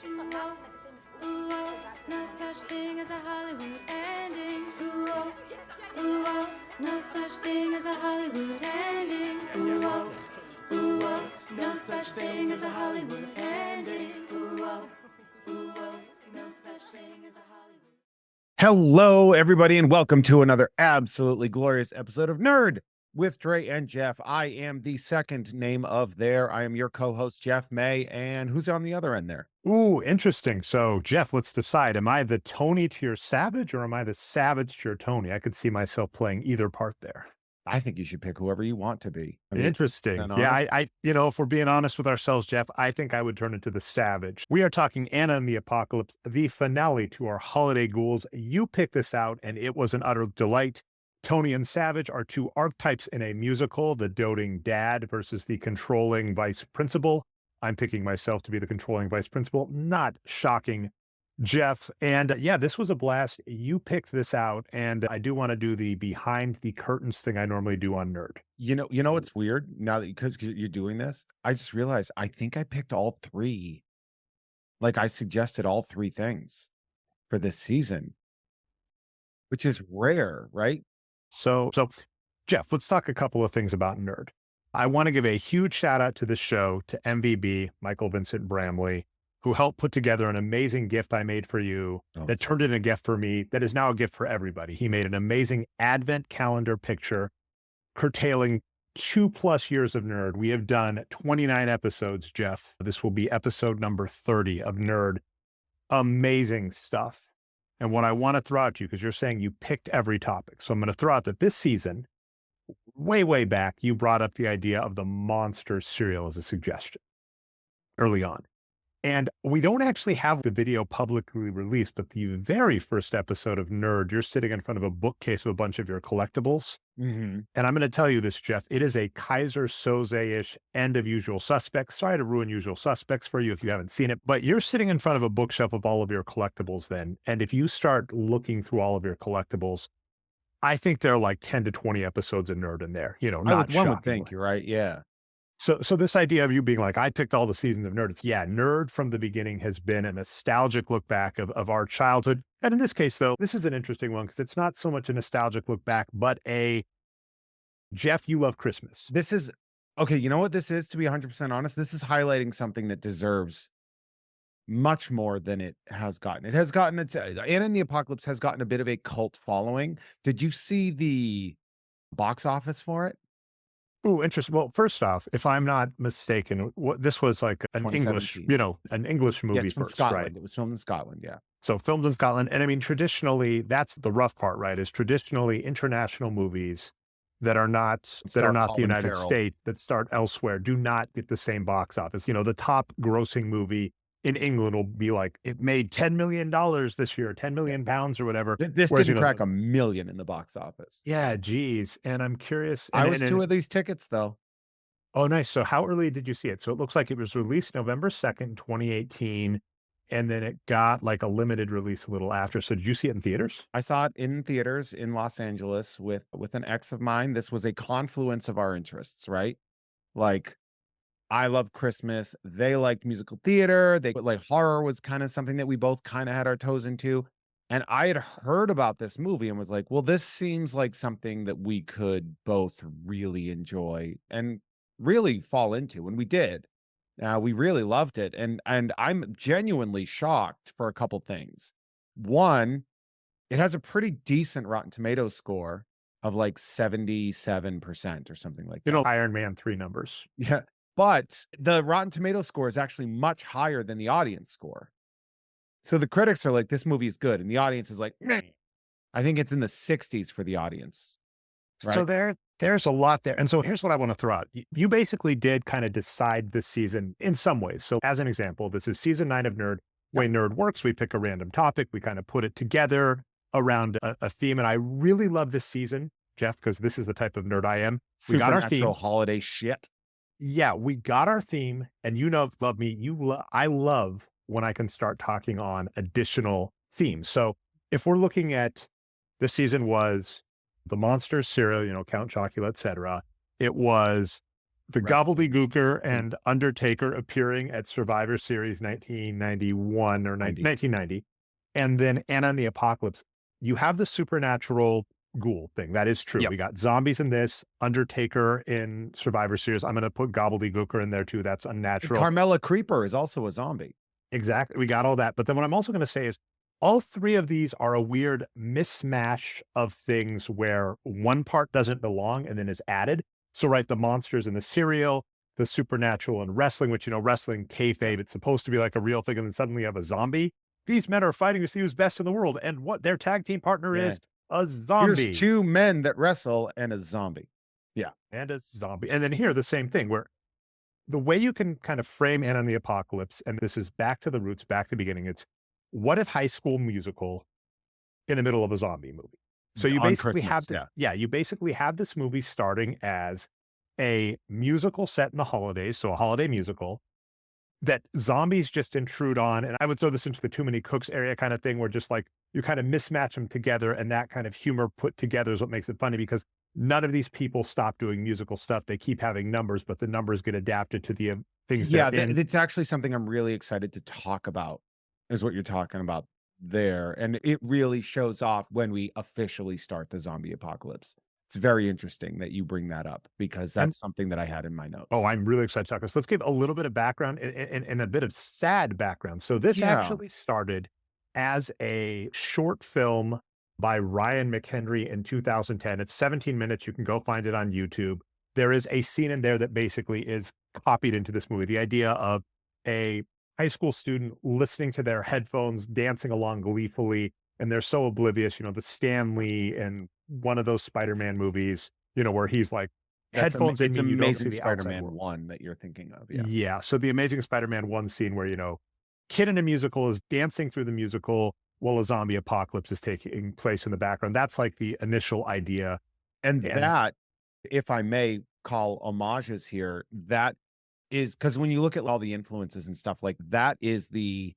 Ooh, oh, no such thing as a Hollywood ending. Ooh, oh, ooh, oh, no such thing as a Hollywood ending. Ooh, oh, ooh, oh, no such thing as a Hollywood ending. Ooh, oh, ooh, oh, no such thing as a Hollywood. Hello, everybody, and welcome to another absolutely glorious episode of Nerd with Dre and Jeff. I am the second name of there. I am your co-host, Jeff May, and who's on the other end there? Ooh, interesting. So, Jeff, let's decide. Am I the Tony to your Savage, or am I the Savage to your Tony? I could see myself playing either part there. I think you should pick whoever you want to be. I mean, Interesting. and Yeah, honest- if we're being honest with ourselves, Jeff, I think I would turn into the Savage. We are talking Anna and the Apocalypse, the finale to our holiday ghouls. You picked this out, and it was an utter delight. Tony and Savage are two archetypes in a musical, the doting dad versus the controlling vice principal. I'm picking myself to be the controlling vice principal. Not shocking, Jeff. And yeah, this was a blast. You picked this out, and I do want to do the behind the curtains thing I normally do on Nerd. you know what's weird? Now that because you're doing this, I just realized I think I picked all three. Like I suggested all three things for this season, which is rare, right? So Jeff, let's talk a couple of things about Nerd. I want to give a huge shout out to the show, to MVB, Michael Vincent Bramley, who helped put together an amazing gift I made for you that turned into a gift for me that is now a gift for everybody. He made an amazing advent calendar picture curtailing 2+ years of Nerd. We have done 29 episodes, Jeff. This will be episode number 30 of Nerd. Amazing stuff. And what I want to throw out to you, because you're saying you picked every topic. So I'm going to throw out that this season, way back, you brought up the idea of the monster cereal as a suggestion early on. And we don't actually have the video publicly released, but the very first episode of Nerd, you're sitting in front of a bookcase with a bunch of your collectibles. Mm-hmm. And I'm going to tell you this, Jeff, it is a Kaiser Soze-ish end of Usual Suspects. Sorry to ruin Usual Suspects for you if you haven't seen it, but you're sitting in front of a bookshelf of all of your collectibles then. And if you start looking through all of your collectibles, I think there are like 10 to 20 episodes of Nerd in there, One not would shockingly. think you're right. Yeah. So this idea of you being like, I picked all the seasons of Nerd. Nerd from the beginning has been a nostalgic look back of our childhood. And in this case, though, this is an interesting one because it's not so much a nostalgic look back, but Jeff, you love Christmas. This is okay. You know what this is, to be 100% honest? This is highlighting something that deserves much more than it has gotten. It has gotten Anna and the Apocalypse has gotten a bit of a cult following. Did you see the box office for it? Ooh, interesting. Well, first off, if I'm not mistaken, this was like an English, 2017. an English Yeah, movie it's from first, Scotland. right? It was filmed in Scotland. Yeah. So filmed in Scotland. And I mean, traditionally, that's the rough part, right? Is traditionally international movies that are not Star the Colin United Farrell. States, that start elsewhere, do not get the same box office. The top grossing movie in England will be like, it made $10 million this year, 10 million pounds or whatever. This Whereas, didn't crack 1 million in the box office. Yeah, geez. And I'm curious. I was two of these tickets though. Oh, nice. So how early did you see it? So it looks like it was released November 2nd, 2018. And then it got like a limited release a little after. So did you see it in theaters? I saw it in theaters in Los Angeles with an ex of mine. This was a confluence of our interests, right? Like I love Christmas. They liked musical theater. They like horror was kind of something that we both kind of had our toes into. And I had heard about this movie and was like, well, this seems like something that we could both really enjoy and really fall into. And we did. We really loved it. And I'm genuinely shocked for a couple things. One, it has a pretty decent Rotten Tomatoes score of like 77% or something like that. Iron Man 3 numbers. Yeah. But the Rotten Tomatoes score is actually much higher than the audience score. So the critics are like, this movie is good. And the audience is like, meh. I think it's in the 60s for the audience. Right? So there's a lot there. And so here's what I want to throw out. You basically did kind of decide this season in some ways. So as an example, this is season 9 of Nerd. The way Nerd works, we pick a random topic. We kind of put it together around a theme. And I really love this season, Jeff, because this is the type of nerd I am. We got our theme. Supernatural holiday shit. Yeah, we got our theme, and love me. I love when I can start talking on additional themes. So if we're looking at this season was the monster cereal, Count Chocula, etc. It was the Rest in peace. gobbledygooker and Undertaker appearing at Survivor Series 1991 or 90. 1990, and then Anna and the Apocalypse. You have the supernatural ghoul thing. That is true. Yep. We got zombies in this, Undertaker in Survivor Series. I'm going to put gobbledygooker in there too. That's unnatural. Carmela Creeper is also a zombie. Exactly. We got all that. But then what I'm also going to say is all three of these are a weird mismatch of things where one part doesn't belong and then is added. So, right, the monsters in the cereal, the supernatural and wrestling, which, wrestling kayfabe, it's supposed to be like a real thing. And then suddenly you have a zombie. These men are fighting to see who's best in the world. And what their tag team partner is a zombie. Here's two men that wrestle and a zombie. Yeah. And a zombie. And then here, the same thing where the way you can kind of frame Anna and the Apocalypse, and this is back to the roots, back to the beginning, it's what if High School Musical in the middle of a zombie movie? So you On basically Christmas, have you basically have this movie starting as a musical set in the holidays, so a holiday musical that zombies just intrude on. And I would throw this into the Too Many Cooks area kind of thing, where just like you kind of mismatch them together, and that kind of humor put together is what makes it funny, because none of these people stop doing musical stuff. They keep having numbers, but the numbers get adapted to the things. Yeah, it's actually something I'm really excited to talk about, is what you're talking about there. And it really shows off when we officially start the zombie apocalypse. It's very interesting that you bring that up, because that's something that I had in my notes. Oh, I'm really excited to talk about this. Let's give a little bit of background and a bit of sad background. So this actually started as a short film by Ryan McHenry in 2010. It's 17 minutes. You can go find it on YouTube. There is a scene in there that basically is copied into this movie. The idea of a high school student listening to their headphones, dancing along gleefully, and they're so oblivious, the Stan Lee and one of those Spider-Man movies, where he's like, headphones in, you don't see the Spider-Man 1 that you're thinking of. Yeah. So the Amazing Spider-Man 1 scene where, kid in a musical is dancing through the musical while a zombie apocalypse is taking place in the background. That's like the initial idea. And that, if I may call homages here, that is because when you look at all the influences and stuff, like that is the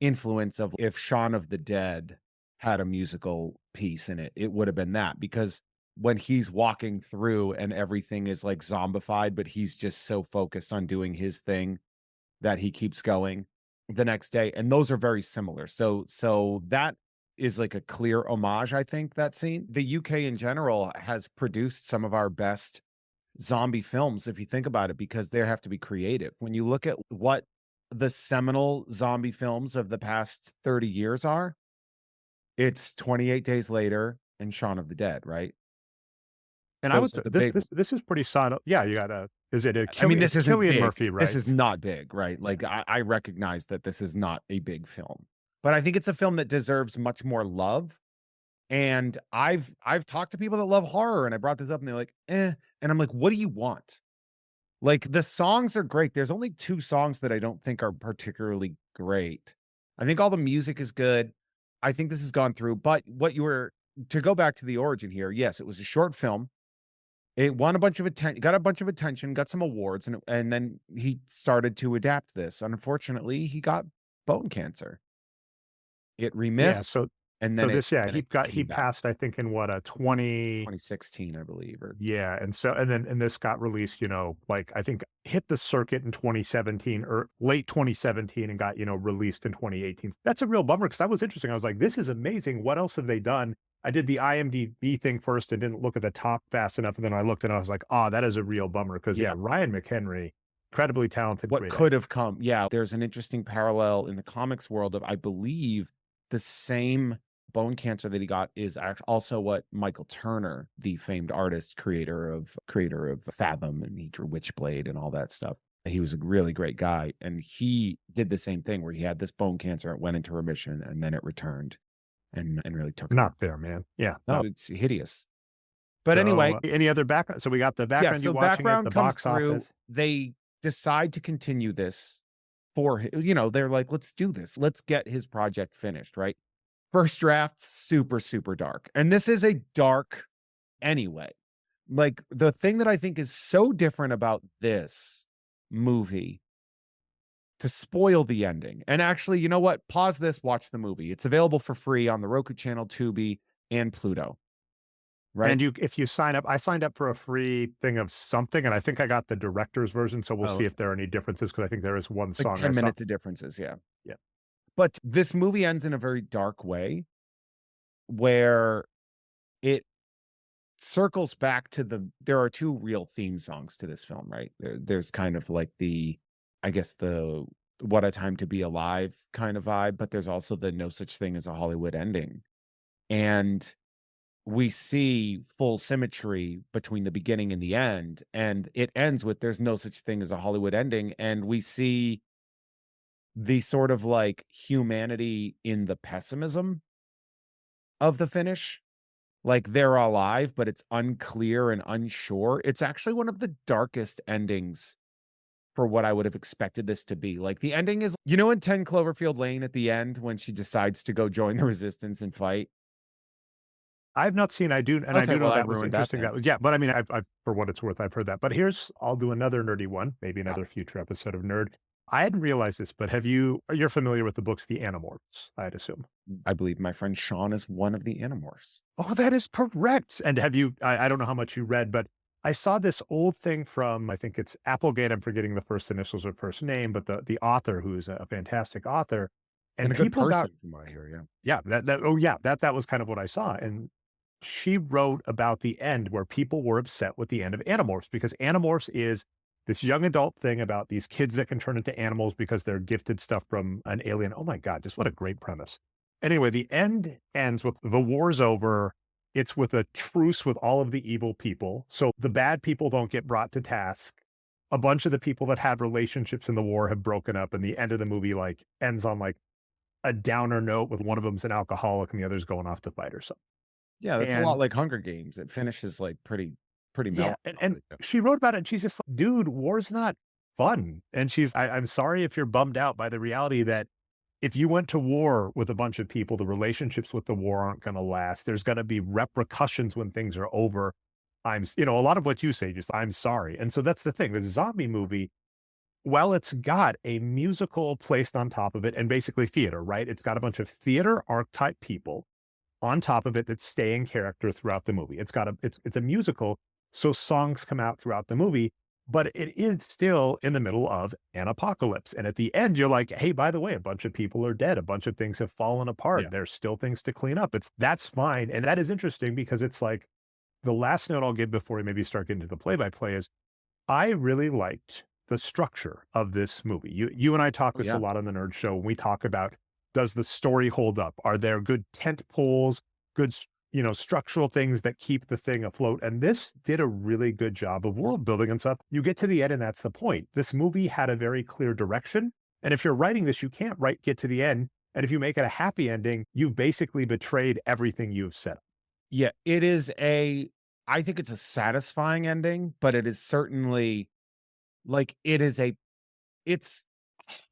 influence of, if Shaun of the Dead had a musical piece in it, it would have been that, because when he's walking through and everything is like zombified, but he's just so focused on doing his thing that he keeps going the next day. And those are very similar. So that is like a clear homage, I think, that scene. The UK in general has produced some of our best zombie films, if you think about it, because they have to be creative. When you look at what the seminal zombie films of the past 30 years are, it's 28 Days Later and Shaun of the Dead, right? And I would say this is pretty solid. Yeah, you got is it a this isn't Cillian big. Murphy, right? This is not big, right? Like I recognize that this is not a big film, but I think it's a film that deserves much more love. And I've talked to people that love horror, and I brought this up and they're like, and I'm like, what do you want? Like, the songs are great. There's only 2 songs that I don't think are particularly great. I think all the music is good. I think this has gone through, but to go back to the origin here, yes, it was a short film. It won a bunch of got a bunch of attention, got some awards, and then he started to adapt this. Unfortunately, he got bone cancer. It remissed. And then he passed, I think, in what, 2016, I believe. And this got released, like I think hit the circuit in 2017 or late 2017 and got, released in 2018. That's a real bummer, because that was interesting. I was like, this is amazing. What else have they done? I did the IMDb thing first and didn't look at the top fast enough. And then I looked and I was like, that is a real bummer, because Ryan McHenry, incredibly talented. What could have come. Yeah, there's an interesting parallel in the comics world of, I believe, the same bone cancer that he got is also what Michael Turner, the famed artist, creator of Fathom, and he drew Witchblade and all that stuff. He was a really great guy, and he did the same thing where he had this bone cancer, it went into remission, and then it returned and really took him. Not fair, man. Yeah. No, it's hideous. But anyway, any other background? So we got the background. So background comes through. They decide to continue this for, they're like, let's do this. Let's get his project finished, right? First draft, super, super dark. And this is a dark anyway. Like, the thing that I think is so different about this movie, to spoil the ending, and actually, you know what? Pause this, watch the movie. It's available for free on the Roku channel, Tubi, and Pluto. right? And if you sign up, I signed up for a free thing of something, and I think I got the director's version. So we'll Oh, see okay. if there are any differences because I think there is one Like song I 10 saw. minute differences, yeah. Yeah. But this movie ends in a very dark way where it circles back to there are two real theme songs to this film, right? There's kind of like I guess the what a time to be alive kind of vibe, but there's also the no such thing as a Hollywood ending. And we see full symmetry between the beginning and the end, and it ends with there's no such thing as a Hollywood ending, and we see the sort of like humanity in the pessimism of the finish. Like they're alive, but it's unclear and unsure. It's actually one of the darkest endings for what I would have expected this to be. Like the ending is, in 10 Cloverfield Lane at the end when she decides to go join the resistance and fight. I've not seen. I do, and I Okay, do know well, I that was ruined that interesting. then. That was, yeah, but I mean, I've for what it's worth, I've heard that. But I'll do another nerdy one, maybe Yeah. another future episode of Nerd. I hadn't realized this, but you're familiar with the books, The Animorphs, I'd assume. I believe my friend Sean is one of the Animorphs. Oh, that is correct. And I don't know how much you read, but I saw this old thing from, I think it's Applegate. I'm forgetting the first initials or first name, but the author, who's a fantastic author, And and a good people got, person from what I hear, yeah. yeah, that was kind of what I saw. And she wrote about the end where people were upset with the end of Animorphs because Animorphs is this young adult thing about these kids that can turn into animals because they're gifted stuff from an alien. Oh my God, just what a great premise. Anyway, the end ends with the war's over. It's with a truce with all of the evil people. So the bad people don't get brought to task. A bunch of the people that had relationships in the war have broken up, and the end of the movie like ends on like a downer note with one of them's an alcoholic and the other's going off to fight or something. Yeah, that's a lot And like Hunger Games. It finishes like pretty yeah, melancholy. and she wrote about it, and she's just like, "Dude, war's not fun." And I'm sorry if you're bummed out by the reality that if you went to war with a bunch of people, the relationships with the war aren't gonna last. There's gonna be repercussions when things are over. A lot of what you say, just, "I'm sorry." And so that's the thing, the zombie movie, while it's got a musical placed on top of it and basically theater, right? It's got a bunch of theater archetype people on top of it that stay in character throughout the movie. It's a musical, so songs come out throughout the movie, but it is still in the middle of an apocalypse. And at the end, you're like, hey, by the way, a bunch of people are dead. A bunch of things have fallen apart. Yeah. There's still things to clean up. That's fine. And that is interesting because it's like the last note I'll give before we maybe start getting to the play-by-play is I really liked the structure of this movie. You and I talk Oh, this a yeah. lot on the Nerd Show when we talk about, does the story hold up? Are there good tent poles, good, structural things that keep the thing afloat? And this did a really good job of world building and stuff. You get to the end, and that's the point. This movie had a very clear direction. And if you're writing this, you can't get to the end. And if you make it a happy ending, you've basically betrayed everything you've set up. Yeah, I think it's a satisfying ending, but it is certainly like it's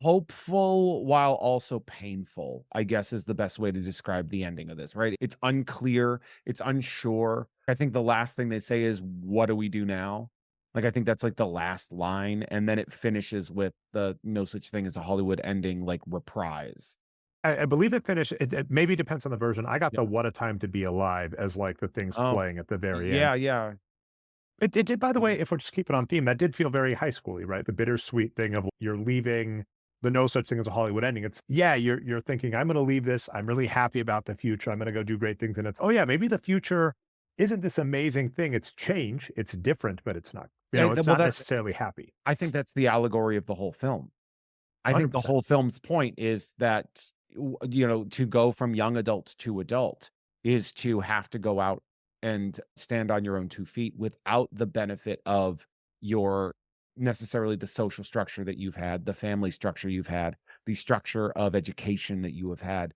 hopeful while also painful, I guess is the best way to describe the ending of this, right? It's unclear, it's unsure. I think the last thing they say is, "What do we do now?" Like, I think that's like the last line, and then it finishes with the no such thing as a Hollywood ending, like reprise. I believe it finished. It maybe depends on the version. I got Yeah. the "What a Time to Be Alive" as like the things Oh, playing at the very end. yeah, yeah. It did, by the way, Mhm. if we're just keeping on theme, that did feel very high schooly, right? The bittersweet thing of you're leaving, the no such thing as a Hollywood ending. It's, yeah, you're thinking, I'm going to leave this. I'm really happy about the future. I'm going to go do great things. And it's, oh yeah, maybe the future isn't this amazing thing. It's change. It's different, but it's not, it's Well, not necessarily happy. I think that's the allegory of the whole film. I think the 100%. whole film's point is that, to go from young adults to adult is to have to go out and stand on your own 2 feet without the benefit of your necessarily the social structure that you've had, the family structure you've had, the structure of education that you have had.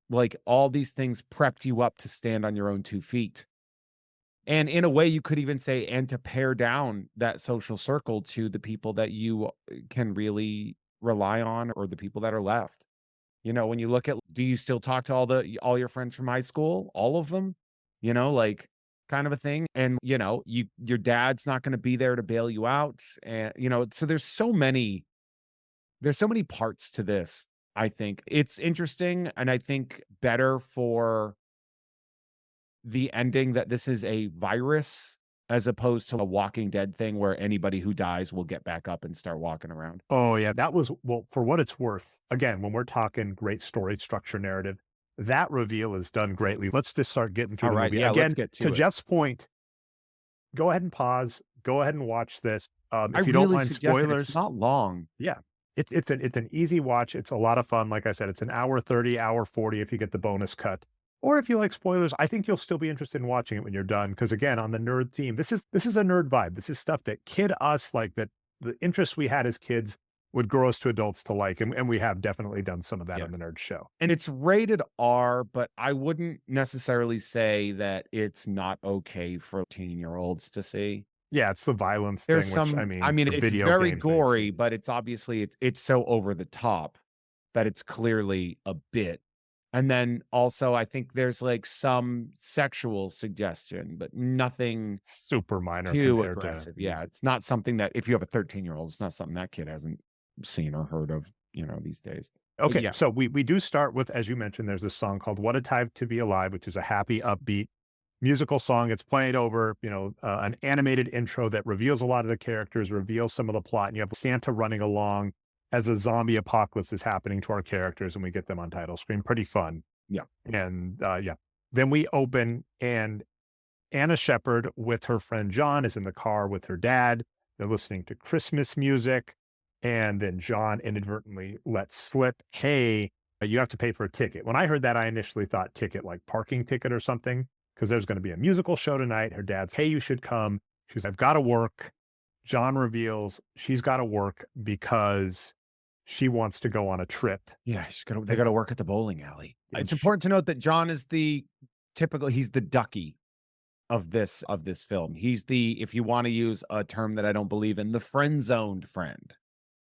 Like, all these things prepped you up to stand on your own 2 feet. And in a way, you could even say, and to pare down that social circle to the people that you can really rely on or the people that are left. When you look at, do you still talk to all your friends from high school? All of them? Like kind of a thing. And your dad's not going to be there to bail you out. And so there's so many parts to this. I think it's interesting, and I think better for the ending that this is a virus as opposed to a Walking Dead thing where anybody who dies will get back up and start walking around. Oh, yeah, that was well, for what it's worth, again, when we're talking great story structure narrative, that reveal is done greatly. Let's just start getting through All the right, movie. yeah, let's Again, get to to it. Jeff's point, go ahead and pause, go ahead and watch this. I If you don't really mind suggest it. spoilers, It's not long. yeah, it's an easy watch. It's a lot of fun. Like I said, it's an hour 30, hour 40 if you get the bonus cut. Or if you like spoilers, I think you'll still be interested in watching it when you're done. Because again, on the nerd theme, this is a nerd vibe. This is stuff that kid us like that the interests we had as kids would grow us to adults to like. And we have definitely done some of that Yeah. on the nerd show. And it's rated R, but I wouldn't necessarily say that it's not okay for teen-year-olds to see. Yeah, it's the violence There's thing, which some, I mean, for it's video very games, they've gory, seen. but it's obviously it's so over the top that it's clearly a bit. And then also I think there's like some sexual suggestion, but nothing Super minor too compared aggressive. to Yeah, it's not something that if you have a 13-year-old, it's not something that kid hasn't seen or heard of, these days. But Okay, yeah, so we do start with, as you mentioned, there's this song called "What a Time to Be Alive," which is a happy, upbeat musical song. It's played over, an animated intro that reveals a lot of the characters, reveals some of the plot, and you have Santa running along as a zombie apocalypse is happening to our characters, and we get them on title screen. Pretty fun. yeah. And yeah, then we open, and Anna Shepherd with her friend John is in the car with her dad. They're listening to Christmas music. And then John inadvertently lets slip, hey, you have to pay for a ticket. When I heard that, I initially thought ticket, like parking ticket or something, because there's going to be a musical show tonight. Her dad's, hey, you should come. She's, I've got to work. John reveals she's got to work because she wants to go on a trip. Yeah, they gotta work at the bowling alley. And It's she- important to note that John is he's the ducky of this film. He's the, if you want to use a term that I don't believe in, the friend-zoned friend.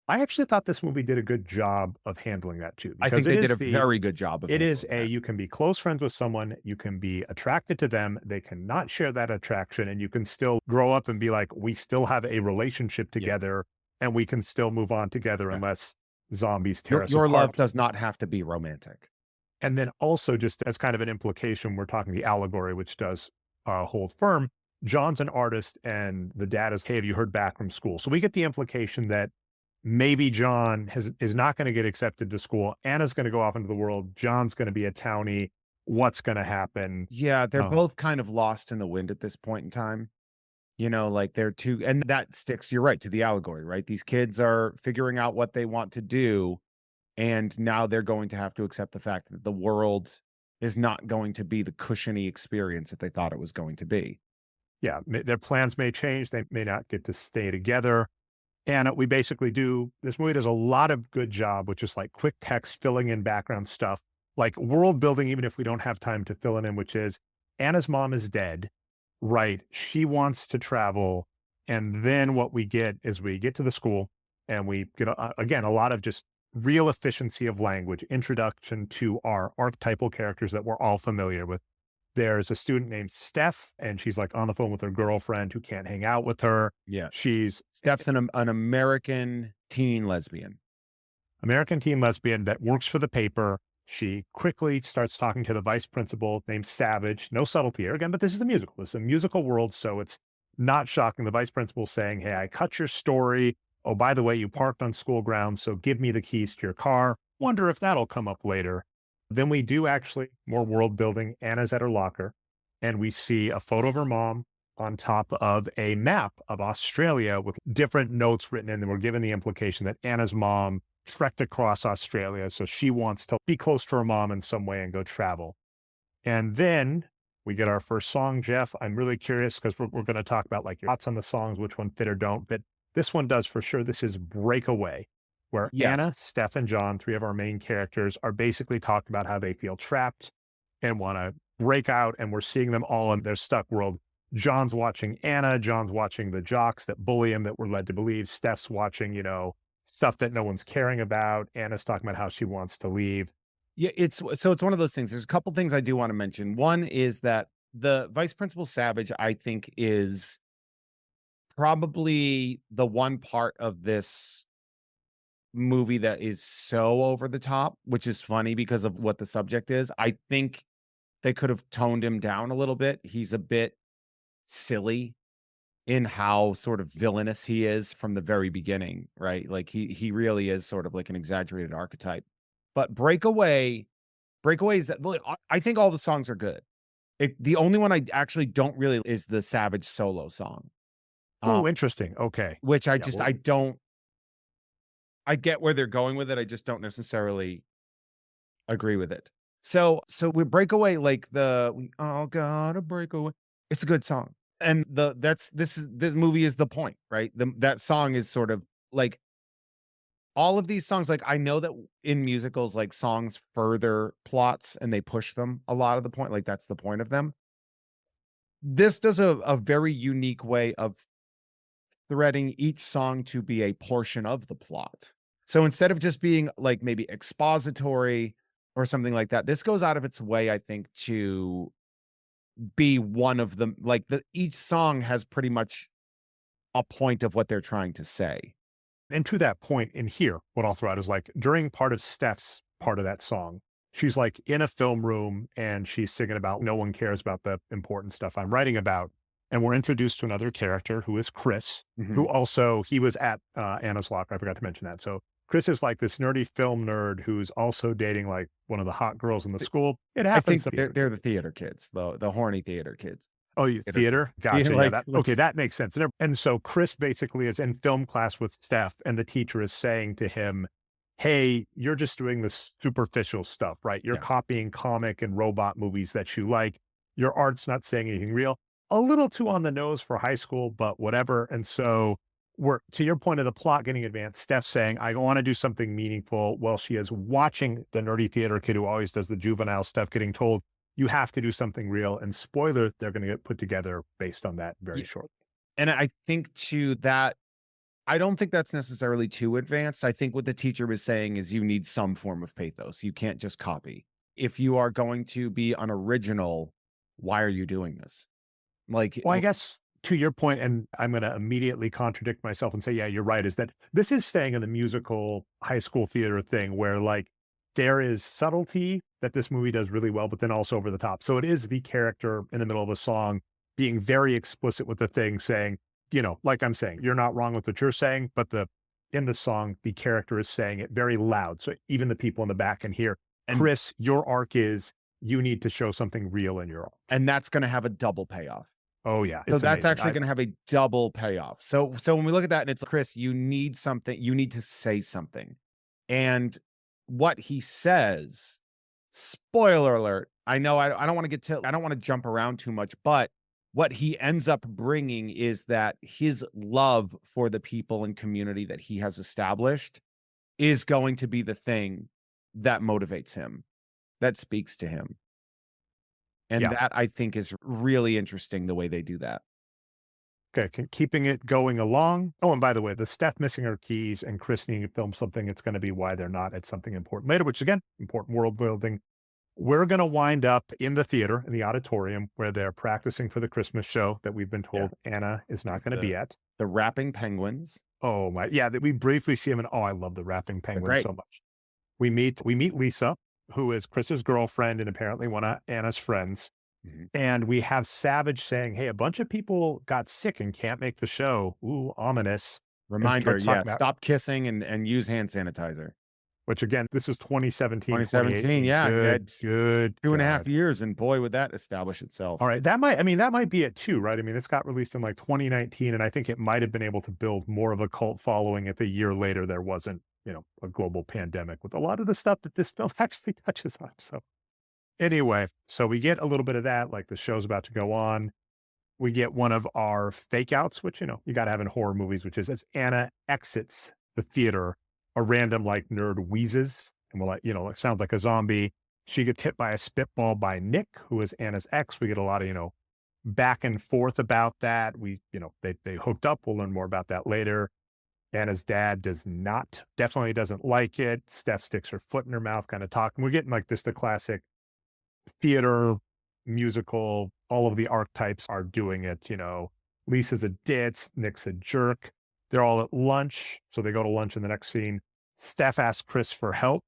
I actually thought this movie did a good job of handling that too. I think because they it did is a very good job of It is handling that. you can be close friends with someone, you can be attracted to them, they cannot share that attraction, and you can still grow up and be like, we still have a relationship Yeah. together, and we can still move on together Right. unless zombies tear us Your apart. love does not have to be romantic. And then also, just as kind of an implication, we're talking the allegory, which does hold firm. John's an artist, and the dad is, hey, have you heard back from school? So we get the implication that maybe John is not going to get accepted to school. Anna's going to go off into the world. John's going to be a townie. What's going to happen? Yeah, they're Oh. both kind of lost in the wind at this point in time. Like they're two, and that sticks, you're right, to the allegory, right? These kids are figuring out what they want to do, and now they're going to have to accept the fact that the world is not going to be the cushiony experience that they thought it was going to be. Yeah, their plans may change. They may not get to stay together. And we basically this movie does a lot of good job with just like quick text, filling in background stuff, like world building, even if we don't have time to fill it in, which is Anna's mom is dead, right? She wants to travel. And then what we get is we get to the school and we get, again, a lot of just real efficiency of language, introduction to our archetypal characters that we're all familiar with. There's a student named Steph, and she's like on the phone with her girlfriend who can't hang out with her. Yeah. She's Steph's an American teen lesbian. American teen lesbian that works for the paper. She quickly starts talking to the vice principal named Savage. No subtlety here again, but this is a musical. This is a musical world, so it's not shocking. The vice principal saying, hey, I cut your story. Oh, by the way, you parked on school grounds, so give me the keys to your car. Wonder if that'll come up later. Then we do actually more world building. Anna's at her locker, and we see a photo of her mom on top of a map of Australia with different notes written in. And we're given the implication that Anna's mom trekked across Australia, so she wants to be close to her mom in some way and go travel. And then we get our first song, Jeff. I'm really curious because we're going to talk about like your thoughts on the songs, which one fit or don't, but this one does for sure. This is Breakaway, where Yes. Anna, Steph, and John, three of our main characters, are basically talking about how they feel trapped and want to break out. And we're seeing them all in their stuck world. John's watching Anna. John's watching the jocks that bully him that we're led to believe. Steph's watching, stuff that no one's caring about. Anna's talking about how she wants to leave. Yeah, it's one of those things. There's a couple things I do want to mention. One is that the vice principal Savage, I think, is probably the one part of this movie that is so over the top, which is funny because of what the subject is. I think they could have toned him down a little bit. He's a bit silly in how sort of villainous he is from the very beginning, right? Like he really is sort of like an exaggerated archetype. But Breakaway is I think all the songs are good. The only one I actually don't really is the Savage solo song. Oh, interesting. Okay. Which Yeah, well, I get where they're going with it. I just don't necessarily agree with it. So with Breakaway, like we all gotta break away. It's a good song. And this movie is the point, right? That song is sort of like all of these songs, like I know that in musicals, like songs further plots and they push them a lot of the point. Like that's the point of them. This does a very unique way of threading each song to be a portion of the plot. So instead of just being like maybe expository or something like that, this goes out of its way, I think, to be one of them. Like each song has pretty much a point of what they're trying to say. and to that point in here, what I'll throw out is like during part of Steph's part of that song, she's like in a film room and she's singing about no one cares about the important stuff I'm writing about. And we're introduced to another character who is Chris, who Mhm. also, he was at Anna's Locker. I forgot to mention that. So Chris is like this nerdy film nerd who's also dating like one of the hot girls in the school. It I think happens. they're the theater kids, the horny theater kids. Oh, you Theater theater? kids. Yeah, Gotcha. Yeah, like that okay, let's that makes sense. And so Chris basically is in film class with Steph, and the teacher is saying to him, "Hey, you're just doing this superficial stuff, right? You're yeah. copying comic and robot movies that you like. Your art's not saying anything real. A little too on the nose for high school, but whatever." And so we're to your point of the plot getting advanced, Steph saying, "I want to do something meaningful." While she is watching the nerdy theater kid who always does the juvenile stuff getting told, you have to do something real. And spoiler, they're going to get put together based on that very shortly. And I think to that, I don't think that's necessarily too advanced. I think what the teacher was saying is you need some form of pathos. You can't just copy. If you are going to be an original, why are you doing this? Like, Well, I guess to your point, and I'm going to immediately contradict myself and say, yeah, you're right, is that this is staying in the musical high school theater thing where like there is subtlety that this movie does really well, but then also over the top. So it is the character in the middle of a song being very explicit with the thing saying, like I'm saying, you're not wrong with what you're saying, but in the song, the character is saying it very loud. So even the people in the back can hear, and Chris, your arc is you need to show something real in your arc. and that's going to have a double payoff. Oh yeah. So It's that's amazing. actually going to have a double payoff. So when we look at that and it's Chris, you need something, you need to say something. And what he says, spoiler alert, I know I don't want to I don't want to jump around too much, but what he ends up bringing is that his love for the people and community that he has established is going to be the thing that motivates him, that speaks to him. And Yeah. that I think is really interesting the way they do that. Okay, keeping it going along. Oh, and by the way, the Steph missing her keys and Chris needing to film something, it's going to be why they're not at something important later, which again, important world building. We're going to wind up in the theater, in the auditorium, where they're practicing for the Christmas show that we've been told Anna is not going to be at. The rapping penguins. Oh my, yeah, that we briefly see him, and oh, I love the rapping penguins great. so much. We meet Lisa, who is Chris's girlfriend and apparently one of Anna's friends. Mhm. And we have Savage saying, "Hey, a bunch of people got sick and can't make the show." Ooh, ominous. Reminder, starts yeah, talking about- stop kissing and use hand sanitizer. Which again, this is 2017, 2017, yeah, Good, it's good. 2.5 God. years, and boy, would that establish itself. All right, that might be it too, right? I mean, this got released in like 2019, and I think it might have been able to build more of a cult following if a year later there wasn't, a global pandemic with a lot of the stuff that this film actually touches on. So anyway, so we get a little bit of that, like the show's about to go on. We get one of our fake outs, which, you got to have in horror movies, which is as Anna exits the theater, a random like nerd wheezes and will like, it sounds like a zombie. She gets hit by a spitball by Nick, who is Anna's ex. We get a lot of, back and forth about that. They hooked up. We'll learn more about that later. Anna's dad definitely doesn't like it. Steph sticks her foot in her mouth, kind of talking. We're getting like this, the classic theater musical, all of the archetypes are doing it. Lisa's a ditz, Nick's a jerk. They're all at lunch. So they go to lunch in the next scene. Steph asks Chris for help.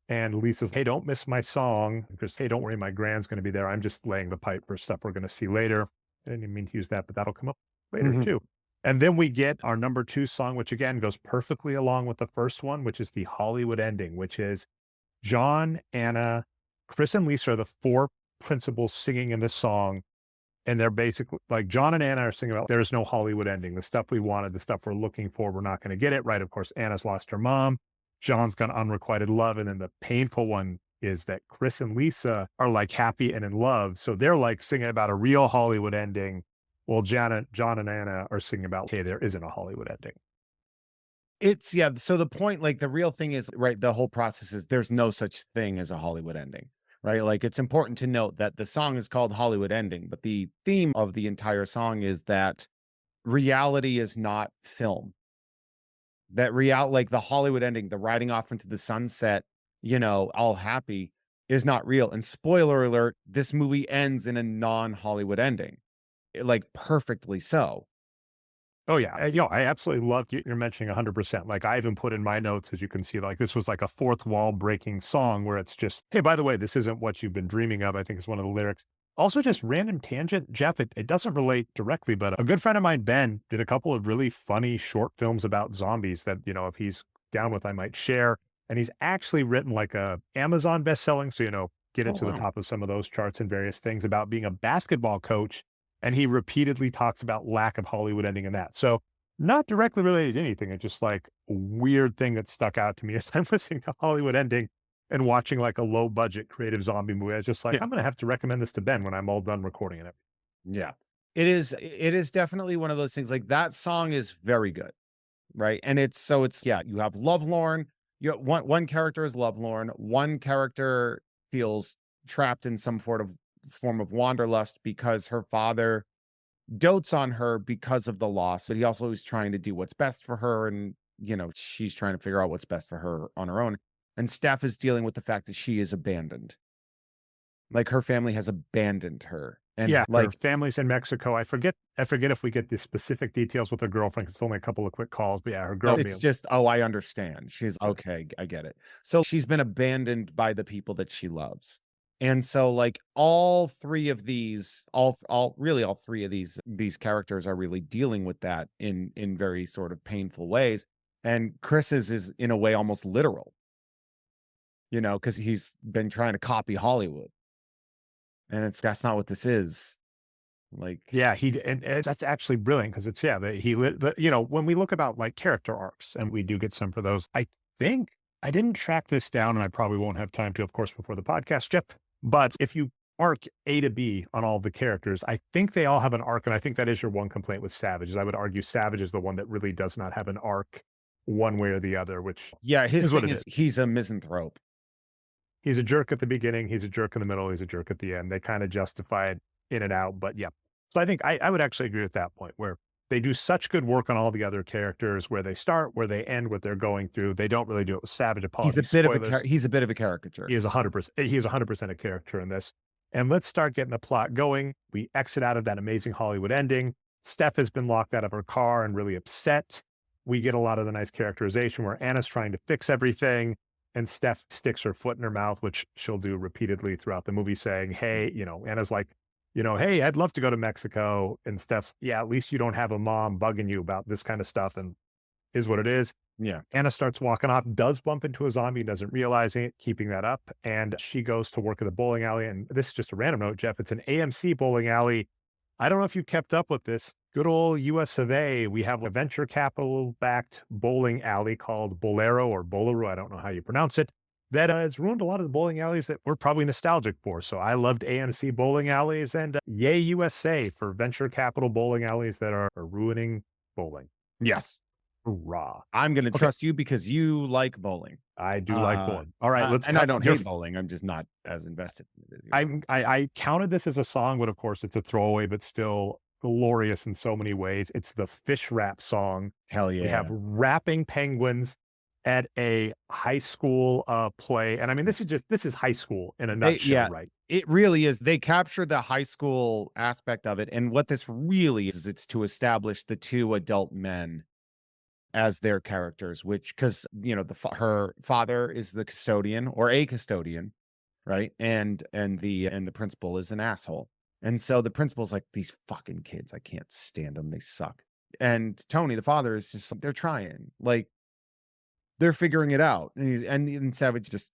And Lisa's, hey, don't miss my song. Just, hey, don't worry, my grand's going to be there. I'm just laying the pipe for stuff we're going to see later. I didn't even mean to use that, but that'll come up later Mhm. too. And then we get our number 2 song, which again goes perfectly along with the first one, which is the Hollywood ending, which is John, Anna, Chris, and Lisa are the 4 principals singing in this song. And they're basically like John and Anna are singing about there's no Hollywood ending. The stuff we wanted, the stuff we're looking for, we're not going to get it. Right. Of course, Anna's lost her mom. John's got unrequited love. And then the painful one is that Chris and Lisa are like happy and in love. So they're like singing about a real Hollywood ending. While John and Anna are singing about, hey, there isn't a Hollywood ending. It's yeah, so the point, like, the real thing is, right, the whole process is there's no such thing as a Hollywood ending, right? Like, it's important to note that the song is called Hollywood Ending, but the theme of the entire song is that reality is not film. That like, the Hollywood ending, the riding off into the sunset, all happy, is not real, and spoiler alert, this movie ends in a non-Hollywood ending, like, perfectly so. Oh yeah, I absolutely love you're mentioning 100%. Like I even put in my notes, as you can see, like this was like a fourth wall breaking song where it's just, hey, by the way, this isn't what you've been dreaming of. I think is one of the lyrics. Also, just random tangent, Jeff. It doesn't relate directly, but a good friend of mine, Ben, did a couple of really funny short films about zombies that if he's down with, I might share. And he's actually written like a Amazon best-selling, so get Oh, it to the wow. top of some of those charts and various things about being a basketball coach, and he repeatedly talks about lack of Hollywood ending in that. So not directly related to anything. It's just like a weird thing that stuck out to me as I'm listening to Hollywood ending and watching like a low budget creative zombie movie. I was just like, Yeah. I'm going to have to recommend this to Ben when I'm all done recording it. Yeah. It is definitely one of those things, like, that song is very good, right? And it's yeah, you have Lovelorn, one character is Lovelorn, one character feels trapped in some form of wanderlust because her father dotes on her because of the loss, but he also is trying to do what's best for her, and, she's trying to figure out what's best for her on her own, and Steph is dealing with the fact that she is abandoned. Like, her family has abandoned her, and, Yeah, her like, family's in Mexico. I forget if we get the specific details with her girlfriend. 'Cause it's only a couple of quick calls, but yeah, her no, girl. it's just, "Oh, I understand." She's So okay, I get it. So, she's been abandoned by the people that she loves. And so, like, all 3 of these all really all 3 of these characters are really dealing with that in very sort of painful ways. And Chris's is in a way almost literal, because he's been trying to copy Hollywood, and that's not what this is. Like, yeah, and that's actually brilliant because it's yeah, when we look about like character arcs, and we do get some for those. I think I didn't track this down, and I probably won't have time to, of course, before the podcast, Jeff. But if you arc A to B on all the characters, I think they all have an arc, and I think that is your one complaint with Savage. Is I would argue Savage is the one that really does not have an arc one way or the other, which yeah, his is what thing it is is. he's a misanthrope. He's a jerk at the beginning. He's a jerk in the middle. He's a jerk at the end. They kind of justify it in and out, but yeah. So I think I would actually agree with that point where they do such good work on all the other characters, where they start, where they end, what they're going through. They don't really do it with Savage. Apologies, spoilers. He's a bit of a caricature. He is 100%. He is 100% a character in this. And let's start getting the plot going. We exit out of that amazing Hollywood ending. Steph has been locked out of her car and really upset. We get a lot of the nice characterization where Anna's trying to fix everything, and Steph sticks her foot in her mouth, which she'll do repeatedly throughout the movie, saying, hey, Anna's like, hey, I'd love to go to Mexico. And Steph's, yeah, at least you don't have a mom bugging you about this kind of stuff. And is what it is. Yeah. Anna starts walking off, does bump into a zombie, doesn't realize it, keeping that up. And she goes to work at the bowling alley. And this is just a random note, Jeff. It's an AMC bowling alley. I don't know if you kept up with this. Good old US of A. We have a venture capital backed bowling alley called Bolero or Bolero. I don't know how you pronounce it. That has ruined a lot of the bowling alleys that we're probably nostalgic for. So I loved AMC bowling alleys, and yay USA for venture capital bowling alleys that are ruining bowling. Yes. Hoorah. I'm gonna Okay. trust you because you like bowling. I do like bowling. All right, let's and I cut don't your hate bowling, I'm just not as invested in it as you are. I counted this as a song, but of course it's a throwaway, but still glorious in so many ways. It's the fish rap song. Hell We yeah. have rapping penguins at a high school play. And I mean, this is high school in a nutshell, right? It really is. They capture the high school aspect of it, and what this really is it's to establish the 2 adult men as their characters, which because her father is the custodian or a custodian, right? And the principal is an asshole. And so the principal's like, these fucking kids, I can't stand them. They suck. And Tony, the father, is just like, they're trying, like they're figuring it out. And Savage just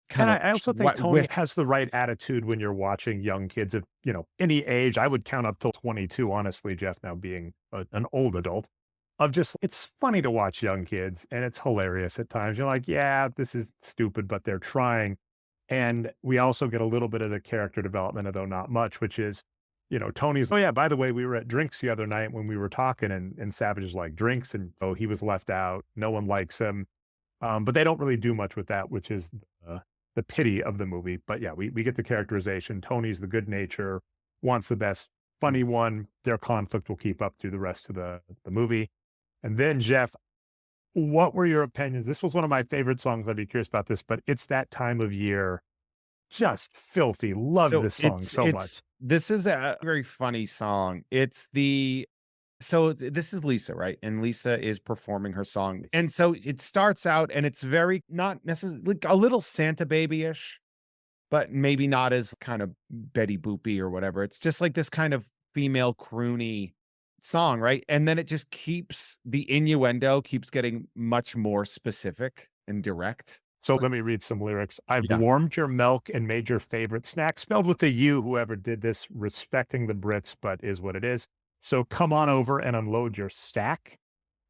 And kind of I also think Tony has the right attitude when you're watching young kids of, any age. I would count up till 22, honestly, Jeff, now being an old adult, of just, it's funny to watch young kids and it's hilarious at times. You're like, yeah, this is stupid, but they're trying. And we also get a little bit of the character development, although not much, which is, Tony's, oh yeah, by the way, we were at drinks the other night when we were talking and Savage is like drinks. And so he was left out. No one likes him. But they don't really do much with that, which is the pity of the movie. But yeah, we get the characterization. Tony's the good nature, wants the best, funny one. Their conflict will keep up through the rest of the movie. And then, Jeff, what were your opinions? This was one of my favorite songs. I'd be curious about this, but It's That Time of Year. Just filthy. Love So this song so much. this is a very funny song. This is Lisa, right? And Lisa is performing her song. And so it starts out and it's very not necessarily like a little Santa baby-ish, but maybe not as kind of Betty Boopy or whatever. It's just like this kind of female croony song, right? And then it just the innuendo keeps getting much more specific and direct. So let me read some lyrics. I've Yeah. warmed your milk and made your favorite snack, spelled with a U, whoever did this, respecting the Brits, but is what it is. So come on over and unload your stack.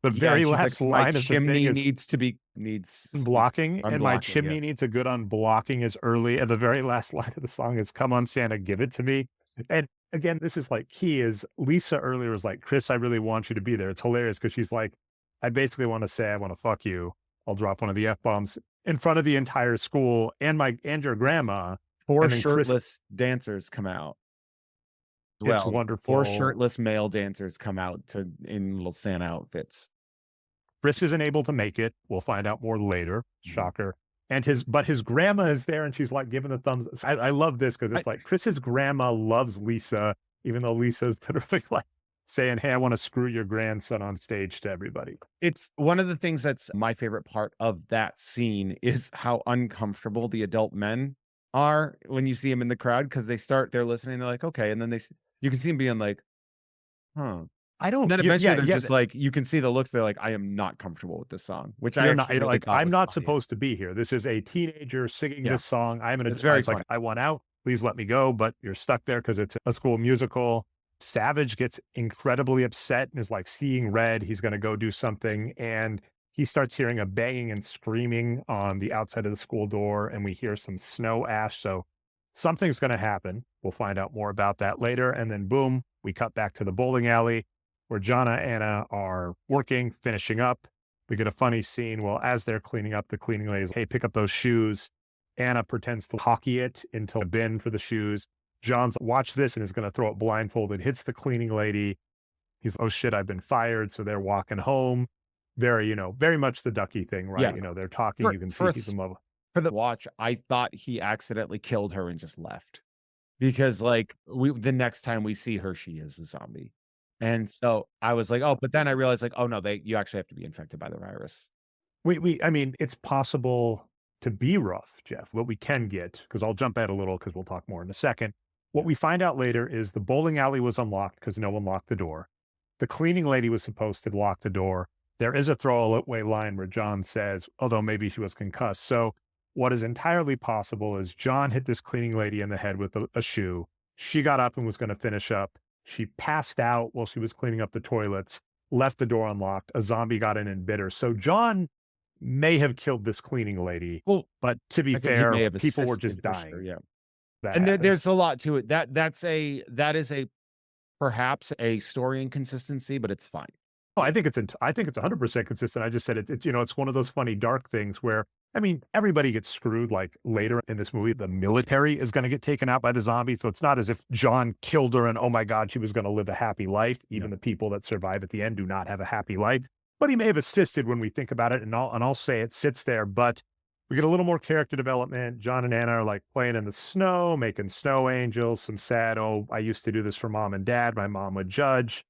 The very she's last like, line my of the chimney thing is needs blocking, and my unblocking, chimney needs a good unblocking as early. And the very last line of the song is, come on, Santa, give it to me. And again, this is like, key is Lisa earlier was like, Chris, I really want you to be there. It's hilarious because she's like, I basically want to say, I want to fuck you. I'll drop one of the F-bombs in front of the entire school and your grandma. Four And then Chris- shirtless dancers come out. It's wonderful. 4 shirtless male dancers come out in little Santa outfits. Chris isn't able to make it. We'll find out more later. Shocker. And his grandma is there and she's like giving the thumbs. I love this because it's like Chris's grandma loves Lisa, even though Lisa's literally like saying, hey, I want to screw your grandson on stage to everybody. It's one of the things that's my favorite part of that scene is how uncomfortable the adult men are when you see them in the crowd, because they're listening, they're like, okay, and then you can see them being like, huh. I don't. And then eventually they're just like, you can see the looks. They're like, I am not comfortable with this song, which I'm not funny. supposed to be here. This is a teenager singing this song. I'm an It's very like, I want out. Please let me go. But you're stuck there because it's a school musical. Savage gets incredibly upset and is like seeing red. He's going to go do something. And he starts hearing a banging and screaming on the outside of the school door. And we hear some snow ash. So something's going to happen. We'll find out more about that later. And then boom, we cut back to the bowling alley where John and Anna are working, finishing up. We get a funny scene. Well, as they're cleaning up, the cleaning lady's, hey, pick up those shoes. Anna pretends to hockey it into a bin for the shoes. John's, watch this, and is going to throw it blindfolded, hits the cleaning lady. He's, oh shit, I've been fired. So they're walking home. Very, very much the Ducky thing, right? Yeah. They're talking. You can see he's in love. For the watch, I thought he accidentally killed her and just left, because like the next time we see her, she is a zombie. And so I was like, oh, but then I realized like, oh no, you actually have to be infected by the virus. I mean, it's possible to be rough, Jeff. What we can get, because I'll jump ahead a little because we'll talk more in a second. What we find out later is the bowling alley was unlocked because no one locked the door. The cleaning lady was supposed to lock the door. There is a throwaway line where John says, although maybe she was concussed. So what is entirely possible is John hit this cleaning lady in the head with a shoe. She got up and was going to finish up. She passed out while she was cleaning up the toilets, left the door unlocked. A zombie got in and bit her. So John may have killed this cleaning lady. Well, but to be fair, people were just dying. Sure, yeah. And there's a lot to it. That is perhaps a story inconsistency, but it's fine. Oh, I think it's 100% consistent. I just said it's one of those funny dark things where, I mean, everybody gets screwed. Like later in this movie, the military is going to get taken out by the zombies. So it's not as if John killed her and, oh my God, she was going to live a happy life. Even the people that survive at the end do not have a happy life, but he may have assisted when we think about it. And I'll say it sits there, but we get a little more character development. John and Anna are like playing in the snow, making snow angels, some sad, oh, I used to do this for mom and dad. My mom would judge.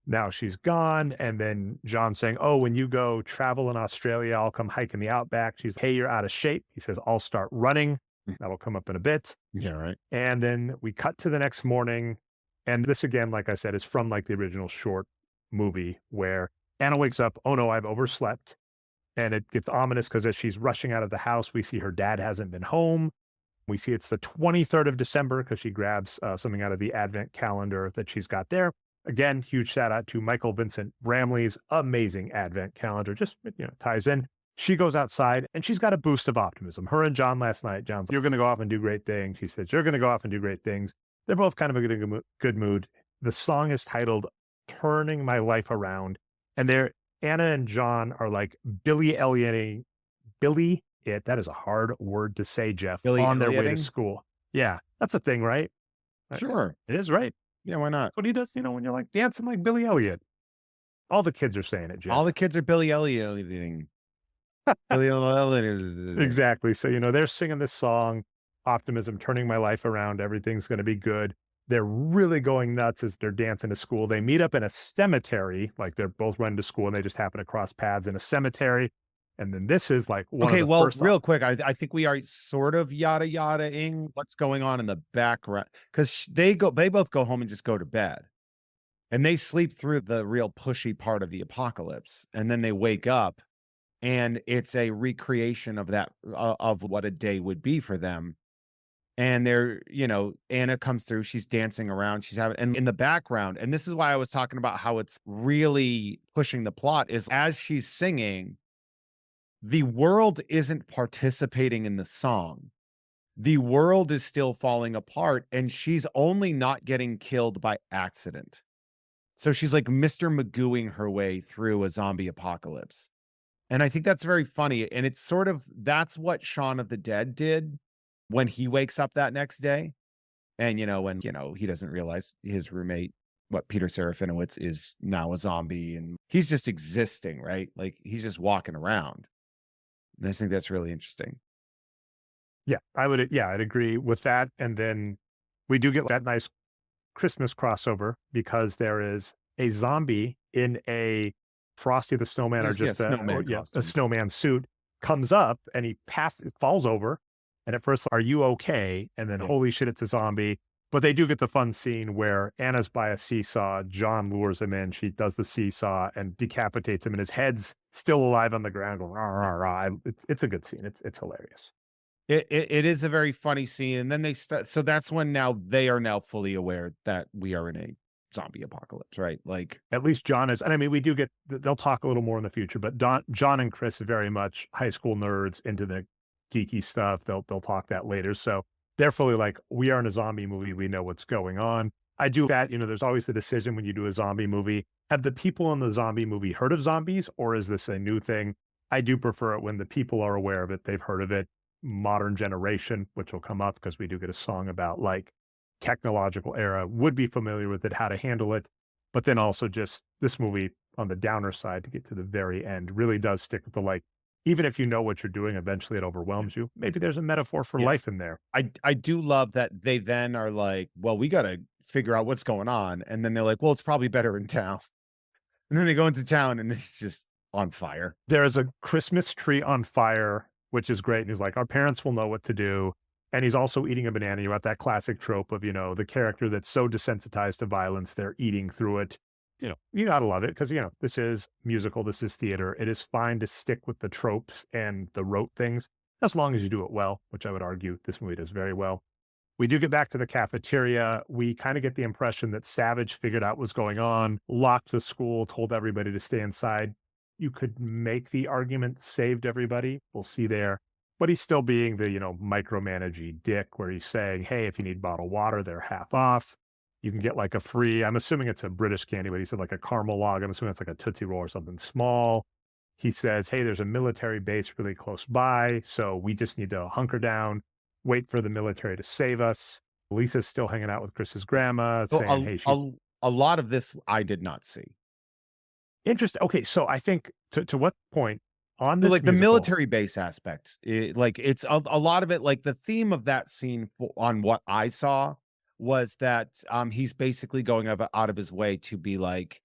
Now she's gone. And then John saying, oh, when you go travel in Australia, I'll come hike in the outback. She's, hey, you're out of shape. He says, I'll start running. That'll come up in a bit. Yeah, right. And then we cut to the next morning. And this again, like I said, is from like the original short movie where Anna wakes up, oh no, I've overslept. And it gets ominous because as she's rushing out of the house, we see her dad hasn't been home. We see it's the 23rd of December because she grabs something out of the advent calendar that she's got there. Again, huge shout out to Michael Vincent Bramley's amazing advent calendar. Just, ties in. She goes outside and she's got a boost of optimism. Her and John last night, John's like, you're going to go off and do great things. She says, you're going to go off and do great things. They're both kind of a good mood. The song is titled Turning My Life Around. And Anna and John are like Billy Elliot, that is a hard word to say, Jeff, Billy on their way to Ellioting? school. Yeah, that's a thing, right? Sure. It is, right? Yeah, why not? What he does, when you're like dancing like Billy Elliot. All the kids are saying it, Jeff. All the kids are Billy Ellioting. Billy Elliot. Exactly. So, they're singing this song, Optimism, turning my life around. Everything's going to be good. They're really going nuts as they're dancing to school. They meet up in a cemetery, like they're both running to school and they just happen to cross paths in a cemetery. And then this is like one of the first. Real quick, I think we are sort of yada yada-ing what's going on in the background because they both go home and just go to bed. And they sleep through the real pushy part of the apocalypse. And then they wake up and it's a recreation of that, of what a day would be for them. And Anna comes through, she's dancing around, and in the background, and this is why I was talking about how it's really pushing the plot, is as she's singing, the world isn't participating in the song. The world is still falling apart, and she's only not getting killed by accident. So she's like Mr. Magooing her way through a zombie apocalypse. And I think that's very funny. And it's that's what Shaun of the Dead did when he wakes up that next day. And, when, he doesn't realize his roommate, Peter Serafinowicz, is now a zombie and he's just existing, right? Like he's just walking around. And I think that's really interesting. Yeah, I'd agree with that. And then we do get that nice Christmas crossover because there is a zombie in a Frosty the Snowman or just a snowman suit comes up and he falls over. And at first, are you okay? And then, holy shit, it's a zombie. But they do get the fun scene where Anna's by a seesaw. John lures him in. She does the seesaw and decapitates him, and his head's still alive on the ground. Going, rah, rah, rah. It's a good scene. It's hilarious. It is a very funny scene. And then so that's when they are now fully aware that we are in a zombie apocalypse, right? Like at least John is, and I mean, they'll talk a little more in the future, but John and Chris are very much high school nerds into the geeky stuff. They'll talk that later. So they're fully like, we are in a zombie movie. We know what's going on. I do that. There's always the decision when you do a zombie movie. Have the people in the zombie movie heard of zombies, or is this a new thing? I do prefer it when the people are aware of it. They've heard of it. Modern generation, which will come up because we do get a song about like technological era, would be familiar with it, how to handle it. But then also just this movie on the downer side to get to the very end really does stick with the even if you know what you're doing, eventually it overwhelms you. Maybe there's a metaphor for life in there. I do love that they then are like, well, we got to figure out what's going on. And then they're like, well, it's probably better in town. And then they go into town and it's just on fire. There's a Christmas tree on fire, which is great. And he's like, our parents will know what to do. And he's also eating a banana. You're at that classic trope of, the character that's so desensitized to violence, they're eating through it. You gotta love it because, this is musical, this is theater. It is fine to stick with the tropes and the rote things as long as you do it well, which I would argue this movie does very well. We do get back to the cafeteria. We kind of get the impression that Savage figured out what's going on, locked the school, told everybody to stay inside. You could make the argument saved everybody. We'll see there. But he's still being the, micromanagey dick where he's saying, hey, if you need bottled water, they're half off. You can get like a free, I'm assuming it's a British candy, but he said like a caramel log. I'm assuming it's like a Tootsie Roll or something small. He says, hey, there's a military base really close by. So we just need to hunker down, wait for the military to save us. Lisa's still hanging out with Chris's grandma saying, hey, a lot of this I did not see. Interesting. Okay. So I think to what point on this, like the military base aspect, it's a lot of it, like the theme of that scene on what I saw was that he's basically going out of his way to be like,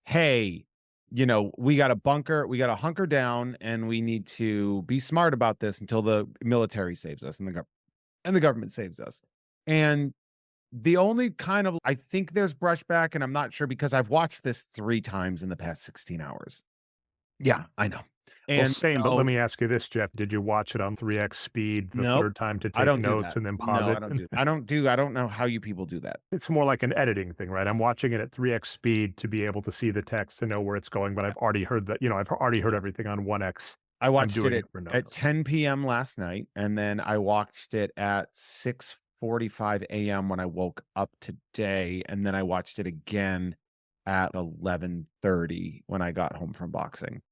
hey, we got to hunker down and we need to be smart about this until the military saves us and the government saves us. And the only kind of, I think there's brushback, and I'm not sure because I've watched this 3 times in the past 16 hours. Yeah, I know. Well, And same, but let me ask you this, Jeff. Did you watch it on 3x speed the nope, third time to I take don't do notes that. and then pause No, it? I don't do that. I don't know how you people do that. It's more like an editing thing, right? I'm watching it at 3x speed to be able to see the text to know where it's going, but I've already heard that, I've already heard everything on 1x. I I'm watched doing it it for at notes. 10 PM last night, and then I watched it at 6:45 AM when I woke up today, and then I watched it again at 11:30 when I got home from boxing.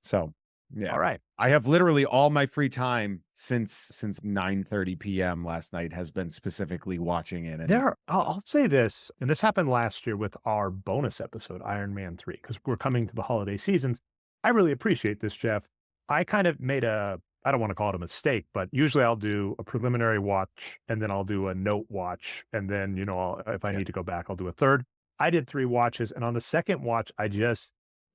So, yeah. All right. I have literally all my free time since 9:30 PM last night has been specifically watching it. And I'll say this, and this happened last year with our bonus episode, Iron Man 3, because we're coming to the holiday seasons. I really appreciate this, Jeff. I kind of made I don't want to call it a mistake, but usually I'll do a preliminary watch and then I'll do a note watch. And then, if I need to go back, I'll do a third. I did 3 watches. And on the second watch, I just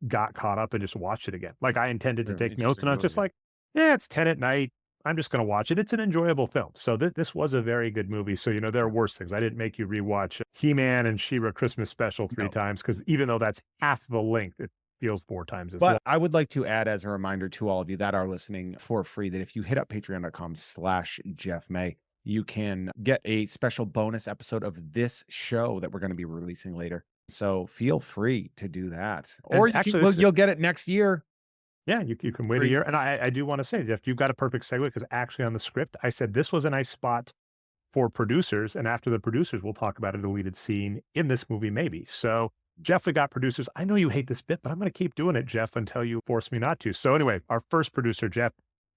got caught up and just watched it again. Like I intended to take notes and I was just like, yeah, it's 10 at night. I'm just going to watch it. It's an enjoyable film. So this was a very good movie. So, there are worse things. I didn't make you rewatch He-Man and She-Ra Christmas Special 3 times because even though that's half the length, it feels 4 times as long. But I would like to add as a reminder to all of you that are listening for free that if you hit up patreon.com/JeffMay, you can get a special bonus episode of this show that we're going to be releasing later. So feel free to do that. Or you'll get it next year. Yeah, you can wait a year. And I do want to say, Jeff, you've got a perfect segue because actually on the script, I said this was a nice spot for producers. And after the producers, we'll talk about a deleted scene in this movie, maybe. So, Jeff, we got producers. I know you hate this bit, but I'm going to keep doing it, Jeff, until you force me not to. So anyway, our first producer, Jeff.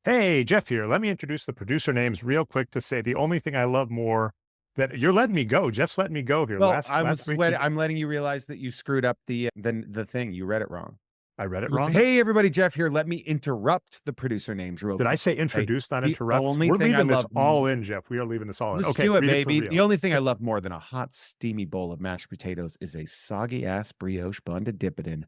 Hey, Jeff here. Let me introduce the producer names real quick to say the only thing I love more that you're letting me go. Jeff's letting me go here. Well, I'm letting you realize that you screwed up the thing. You read it wrong. I read it wrong. Hey, everybody, Jeff here. Let me interrupt the producer names real quick. Did I say introduce, not interrupt? We're leaving this all in, Jeff. We are leaving this all in. Let's do it, baby. The only thing I love more than a hot, steamy bowl of mashed potatoes is a soggy-ass brioche bun to dip it in.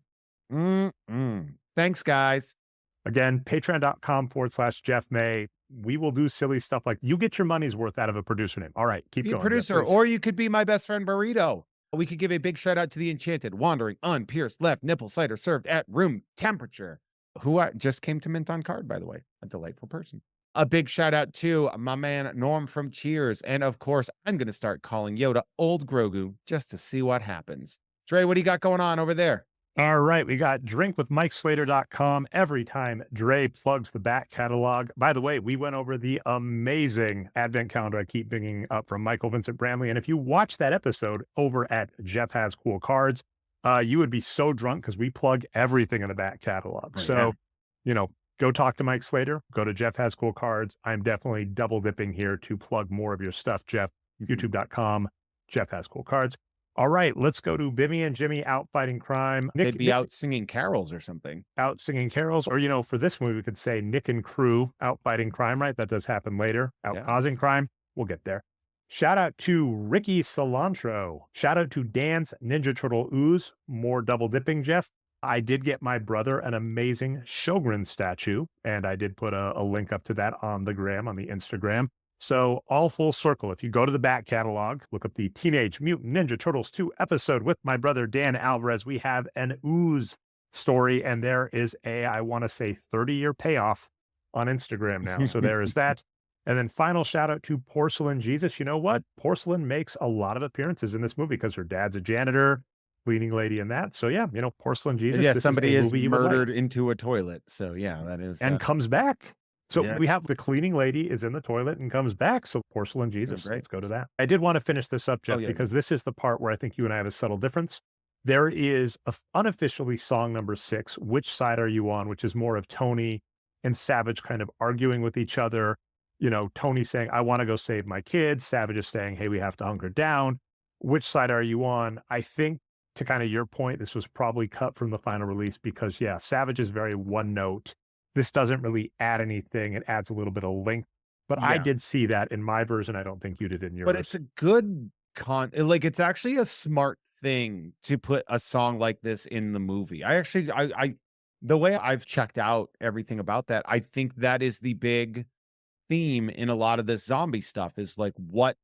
Thanks, guys. Again, patreon.com/Jeff May. We will do silly stuff like you get your money's worth out of a producer name. All right, keep going. Producer, or you could be my best friend Burrito. We could give a big shout out to the enchanted, wandering, unpierced left nipple cider served at room temperature, who just came to mint on card, by the way. A delightful person. A big shout out to my man Norm from Cheers. And of course, I'm going to start calling Yoda Old Grogu just to see what happens. Dre, what do you got going on over there? All right, we got drinkwithmikeslater.com. Every time Dre plugs the back catalog. By the way, we went over the amazing advent calendar I keep bringing up from Michael Vincent Bramley. And if you watch that episode over at Jeff Has Cool Cards, you would be so drunk because we plug everything in the back catalog. So, go talk to Mike Slater, go to Jeff Has Cool Cards. I'm definitely double dipping here to plug more of your stuff, Jeff. YouTube.com, Jeff Has Cool Cards. All right, let's go to Bimmy and Jimmy out fighting crime. They'd be out singing carols or something. Out singing carols. Or, for this movie, we could say Nick and crew out fighting crime, right? That does happen later. Out causing crime. We'll get there. Shout out to Ricky Cilantro. Shout out to Dance Ninja Turtle Ooze. More double dipping, Jeff. I did get my brother an amazing Sjogren statue, and I did put a link up to that on the gram, on the Instagram. So all full circle. If you go to the back catalog, look up the Teenage Mutant Ninja Turtles 2 episode with my brother Dan Alvarez, we have an ooze story, and there is I want to say 30-year payoff on Instagram now. So there is that. And then final shout out to Porcelain Jesus. You know what? Porcelain makes a lot of appearances in this movie because her dad's a janitor, cleaning lady in that. So yeah, Porcelain Jesus. Yeah, somebody is murdered into a toilet. So yeah, that is. And comes back. So we have the cleaning lady is in the toilet and comes back. So Porcelain Jesus, let's go to that. I did want to finish this up, Jeff, because this is the part where I think you and I have a subtle difference. There is unofficially song number 6, Which Side Are You On? Which is more of Tony and Savage kind of arguing with each other. Tony saying, I want to go save my kids. Savage is saying, hey, we have to hunker down. Which side are you on? I think to kind of your point, this was probably cut from the final release because Savage is very one note. This doesn't really add anything. It adds a little bit of length, but I did see that in my version. I don't think you did in yours. But it's a good it's actually a smart thing to put a song like this in the movie. I the way I've checked out everything about that, I think that is the big theme in a lot of this zombie stuff is like, what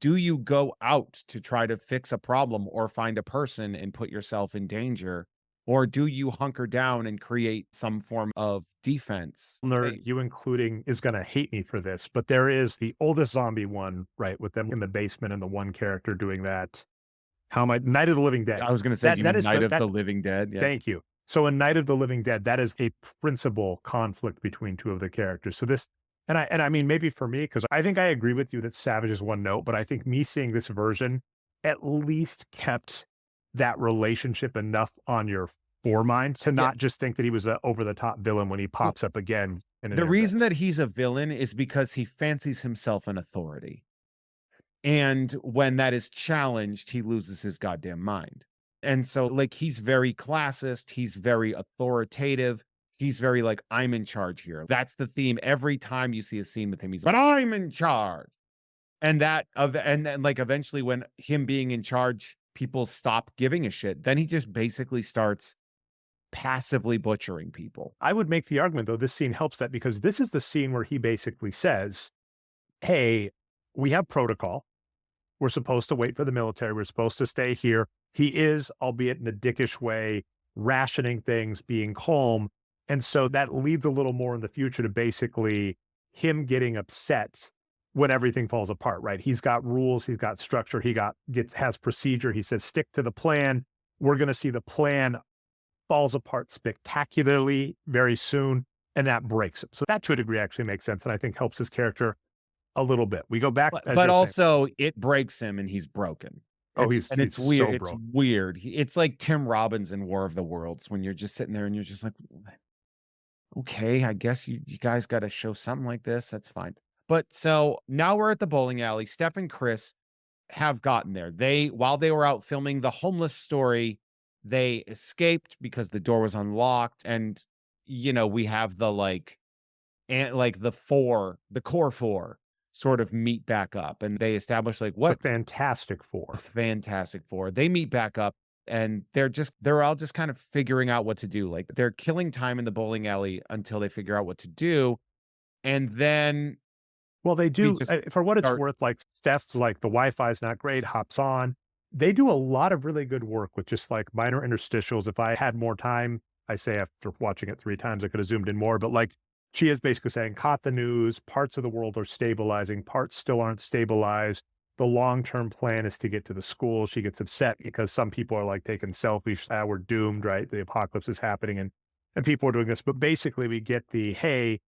do you go out to try to fix a problem or find a person and put yourself in danger? Or do you hunker down and create some form of defense? Nerd, you including, is going to hate me for this, but there is the oldest zombie one, right? With them in the basement and the one character doing that. How am I? Night of the Living Dead. I was going to say, do you That mean is Night of that, the Living Dead? Yeah. Thank you. So in Night of the Living Dead, that is a principal conflict between two of the characters. So this, and I mean, maybe for me, because I think I agree with you that Savage is one note, but I think me seeing this version at least kept that relationship enough on your foremind to not just think that he was an over the top villain when he pops up again. The reason that he's a villain is because he fancies himself an authority. And when that is challenged, he loses his goddamn mind. And so, like, he's very classist. He's very authoritative. He's very like, I'm in charge here. That's the theme. Every time you see a scene with him, he's, but I'm in charge. And and then like eventually when him being in charge, people stop giving a shit. Then he just basically starts passively butchering people. I would make the argument, though, this scene helps that because this is the scene where he basically says, hey, we have protocol. We're supposed to wait for the military. We're supposed to stay here. He is, albeit in a dickish way, rationing things, being calm. And so that leads a little more in the future to basically him getting upset when everything falls apart, right? He's got rules, he's got structure, has procedure. He says, stick to the plan. We're going to see the plan falls apart spectacularly very soon, and that breaks him. So that to a degree actually makes sense, and I think helps his character a little bit. We go back, but also it breaks him and he's broken. He's weird. So it's weird. It's like Tim Robbins in War of the Worlds when you're just sitting there and you're just like, okay, I guess you guys got to show something like this. That's fine. But so now we're at the bowling alley. Steph and Chris have gotten there. While they were out filming the homeless story, they escaped because the door was unlocked. And, we have the the core four sort of meet back up and they establish like what Fantastic Four. They meet back up and they're all just kind of figuring out what to do. Like they're killing time in the bowling alley until they figure out what to do. And then well, they do for what it's worth, like Steph's like the Wi-Fi is not great, hops on. They do a lot of really good work with just like minor interstitials. If I had more time, I say after watching it 3 times, I could have zoomed in more, but like she is basically saying, caught the news, parts of the world are stabilizing, parts still aren't stabilized. The long-term plan is to get to the school. She gets upset because some people are like taking selfies. We're doomed, right? The apocalypse is happening and people are doing this. But basically we get hey,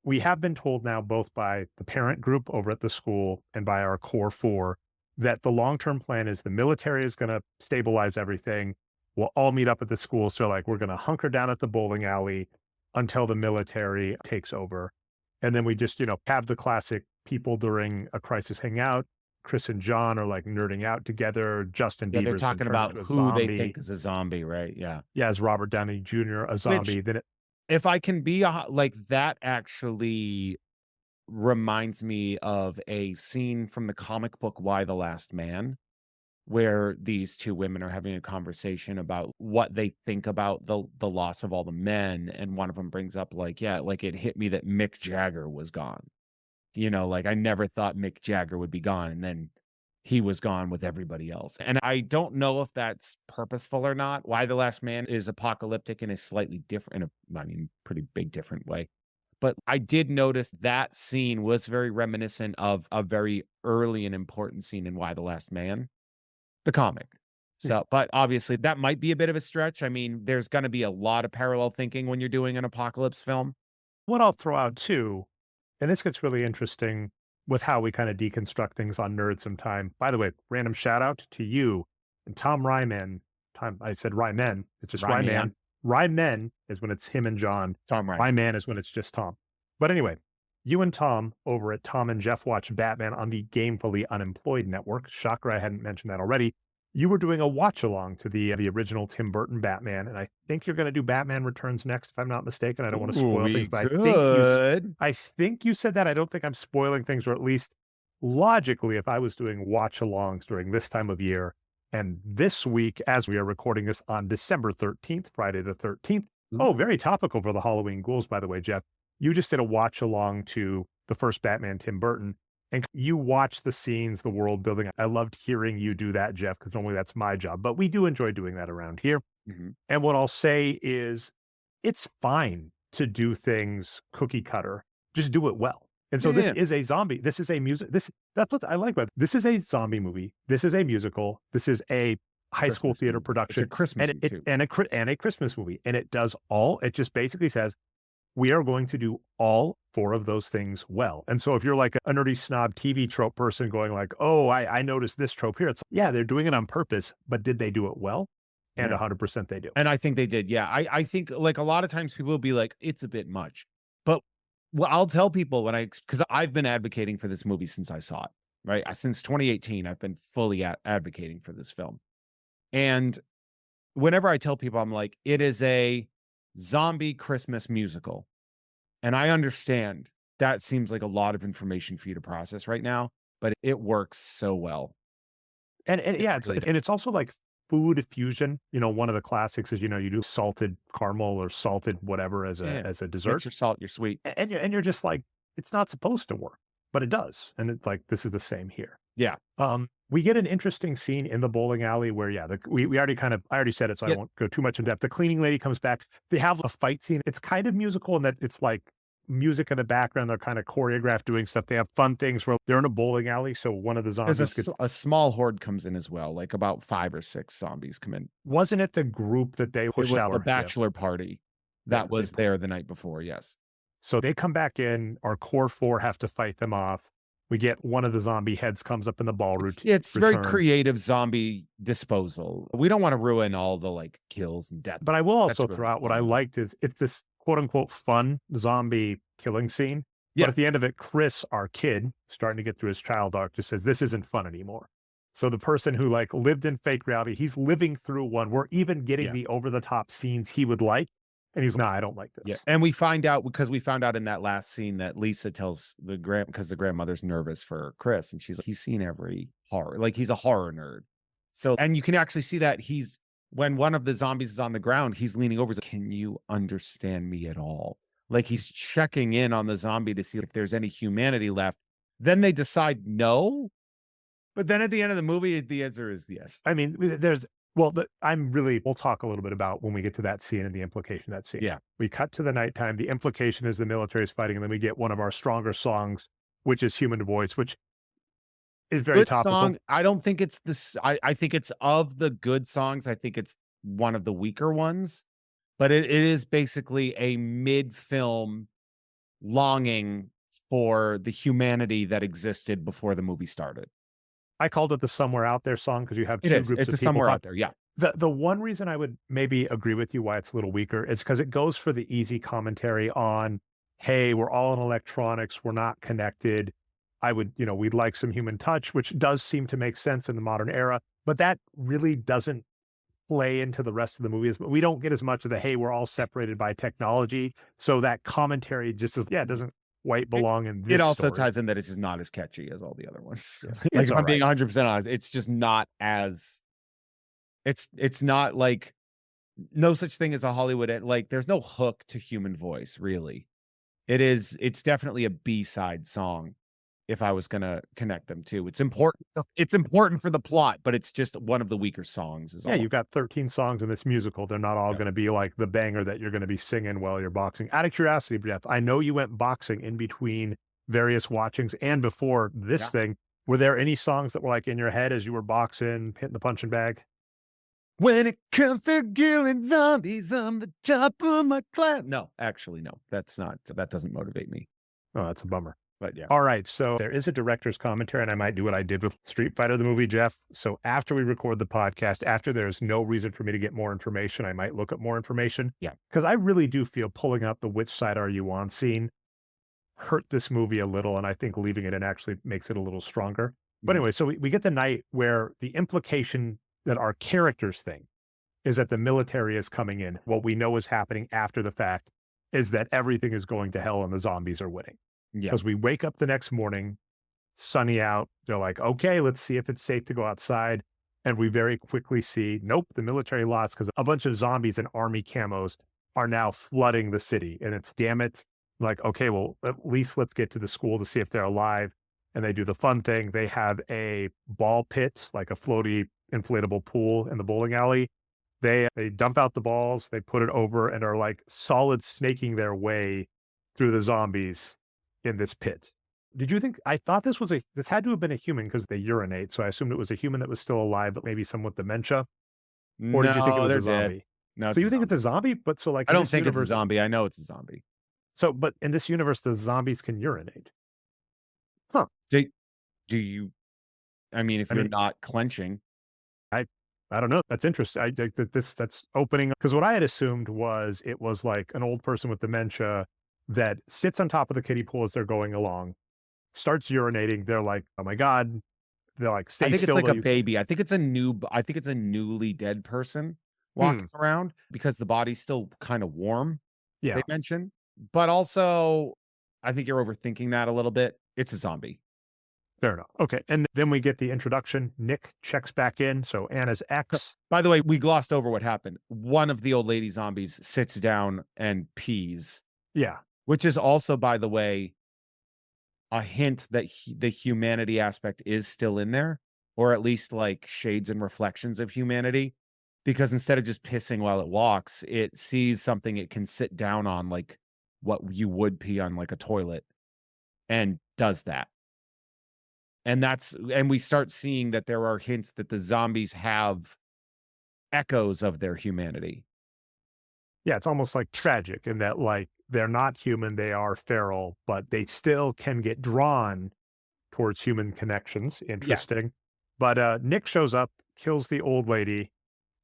we have been told now both by the parent group over at the school and by our core four that the long-term plan is the military is going to stabilize everything. We'll all meet up at the school. So like, we're going to hunker down at the bowling alley until the military takes over. And then we just, have the classic people during a crisis hang out. Chris and John are like nerding out together. Justin Bieber's they're talking about who they think is a zombie, right? Yeah. Yeah, as Robert Downey Jr., a zombie. If I can be like that actually reminds me of a scene from the comic book Y: The Last Man, where these two women are having a conversation about what they think about the loss of all the men. And one of them brings up like, yeah, like it hit me that Mick Jagger was gone. Like I never thought Mick Jagger would be gone. And then he was gone with everybody else. And I don't know if that's purposeful or not. Y: The Last Man is apocalyptic in a slightly different, pretty big different way. But I did notice that scene was very reminiscent of a very early and important scene in Y: The Last Man, the comic. So, but obviously that might be a bit of a stretch. I mean, there's going to be a lot of parallel thinking when you're doing an apocalypse film. What I'll throw out too, and this gets really interesting with how we kind of deconstruct things on Nerd sometime. By the way, random shout out to you and Tom Ryman. I said Ryman. It's just Ryman. Ryman is when it's him and John. Tom Ryman. Ryman is when it's just Tom. But anyway, you and Tom over at Tom and Jeff Watch Batman on the Gamefully Unemployed Network. Shocker, I hadn't mentioned that already. You were doing a watch along to the original Tim Burton Batman, and I think you're going to do Batman Returns next, if I'm not mistaken. I don't want to spoil things, but I think you said that. I don't think I'm spoiling things, or at least logically, if I was doing watch alongs during this time of year, And this week, as we are recording this on December 13th, Friday the 13th, oh, very topical for the Halloween ghouls, by the way, Jeff. You just did a watch along to the first Batman, Tim Burton, and you watched the scenes, the world building. I loved hearing you do that, Jeff, because normally that's my job, but we do enjoy doing that around here. And what I'll say is it's fine to do things cookie cutter, just do it well. And so this is a zombie. This is a music. That's what I like about it. This is a zombie movie. This is a musical. This is a high school theater production. It's a Christmas movie too. And a Christmas movie. And it does all, it just basically says, we are going to do all four of those things well. And so if you're like a nerdy snob TV trope person going like, oh, I noticed this trope here. It's yeah, they're doing it on purpose, but did they do it well? And 100% they do. And I think they did. Yeah. I think like a lot of times people will be like, it's a bit much. But well, I'll tell people because I've been advocating for this movie since I saw it, right? Since 2018, I've been fully advocating for this film. And whenever I tell people, I'm like, it is a zombie Christmas musical. And I understand that seems like a lot of information for you to process right now, but it works so well. And yeah, it's also like food fusion. You know, one of the classics is, you know, you do salted caramel or salted whatever as a dessert. Get your salt, you're sweet. And you're just like, it's not supposed to work, but it does. And it's like, this is the same here. Yeah. We get an interesting scene in the bowling alley where, we already I already said it, so I won't go too much in depth. The cleaning lady comes back. They have a fight scene. It's kind of musical in that it's like music in the background. They're kind of choreographed doing stuff. They have fun things where they're in a bowling alley. So one of the zombies gets a small horde comes in as well. Like about 5 or 6 zombies come in. Wasn't it the group that they pushed out? The bachelor party that was there the night before. Yes. So they come back in. Our core 4 have to fight them off. We get one of the zombie heads comes up in the ball routine. It's very creative zombie disposal. We don't want to ruin all the like kills and death. But I will also throw out what I liked is it's this quote unquote fun zombie killing scene. But at the end of it, Chris, our kid, starting to get through his child arc, just says, this isn't fun anymore. So the person who like lived in fake reality, he's living through one. We're even getting the over the top scenes he would like. And he's, I don't like this. Yeah. And we find out in that last scene that Lisa tells because the grandmother's nervous for Chris. And she's like, he's seen every horror. Like he's a horror nerd. So, and you can actually see that when one of the zombies is on the ground, he's leaning over. He's like, can you understand me at all? Like he's checking in on the zombie to see if there's any humanity left. Then they decide no. But then at the end of the movie, the answer is yes. I mean, we'll talk a little bit about when we get to that scene and the implication of that scene. Yeah. We cut to the nighttime. The implication is the military is fighting. And then we get one of our stronger songs, which is Human Voice, which is very good topical. Song. I don't think it's this. I think it's of the good songs. I think it's one of the weaker ones, but it is basically a mid-film longing for the humanity that existed before the movie started. I called it the Somewhere Out There song because you have two groups of people. Somewhere Out There, yeah. The one reason I would maybe agree with you why it's a little weaker is because it goes for the easy commentary on, hey, we're all in electronics, we're not connected. We'd like some human touch, which does seem to make sense in the modern era, but that really doesn't play into the rest of the movie. We don't get as much of the, hey, we're all separated by technology. So that commentary just is, it doesn't quite belong in this It also story. ties in that it's just not as catchy as all the other ones. Yeah. Like if I'm being 100% honest, it's just not as, it's not like no such thing as a Hollywood, like there's no hook to Human Voice, really. It's definitely a B-side song. If I was going to connect them to, it's important for the plot, but it's just one of the weaker songs. You've got 13 songs in this musical. They're not all going to be like the banger that you're going to be singing while you're boxing. Out of curiosity, Jeff, I know you went boxing in between various watchings and before this thing. Were there any songs that were like in your head as you were boxing, hitting the punching bag? When it comes to killing zombies, I'm the top of my class. No, actually, no, that doesn't motivate me. Oh, that's a bummer. But yeah. All right. So there is a director's commentary, and I might do what I did with Street Fighter, the movie, Jeff. So after we record the podcast, after there's no reason for me to get more information, I might look up more information. Yeah. Because I really do feel pulling up the which side are you on scene hurt this movie a little. And I think leaving it in actually makes it a little stronger. But anyway, so we get the night where the implication that our characters think is that the military is coming in. What we know is happening after the fact is that everything is going to hell and the zombies are winning. Yeah. Because we wake up the next morning, sunny out. They're like, okay, let's see if it's safe to go outside. And we very quickly see, nope, the military lost because a bunch of zombies and army camos are now flooding the city. And it's, damn it, like, okay, well, at least let's get to the school to see if they're alive. And they do the fun thing. They have a ball pit, like a floaty inflatable pool in the bowling alley. They dump out the balls, they put it over and are like solid snaking their way through the zombies in this pit. Did you think, I thought this had to have been a human because they urinate, so I assumed it was a human that was still alive, but maybe some with dementia? Or did you think it No, was they're a dead. zombie? No, So it's a you think it's a zombie. zombie? But so like I in don't this think it's a universe, zombie. I know it's a zombie. so but in this universe, the zombies can urinate. Huh. Do, do you? I mean, if I you're mean, not clenching, I I don't know. That's interesting. I think that that's opening because what I had assumed was it was like an old person with dementia that sits on top of the kiddie pool as they're going along, starts urinating. They're like, "Oh my god!" They're like, I "Stay think it's still." like Though a you, baby. I think it's a newly dead person hmm, walking around because the body's still kind of warm. They yeah, mention, but also, I think you're overthinking that a little bit. It's a zombie. fair enough. Okay, and then we get the introduction. Nick checks back in. So Anna's ex. By the way, we glossed over what happened. One of the old lady zombies sits down and pees, Yeah, which is also, by the way, a hint that the humanity aspect is still in there, or at least like shades and reflections of humanity. Because instead of just pissing while it walks, it sees something it can sit down on, like what you would pee on, like a toilet, and does that. And we start seeing that there are hints that the zombies have echoes of their humanity. yeah. It's almost like tragic in that like they're not human; they are feral, but they still can get drawn towards human connections. Yeah, Interesting. But Nick shows up, kills the old lady,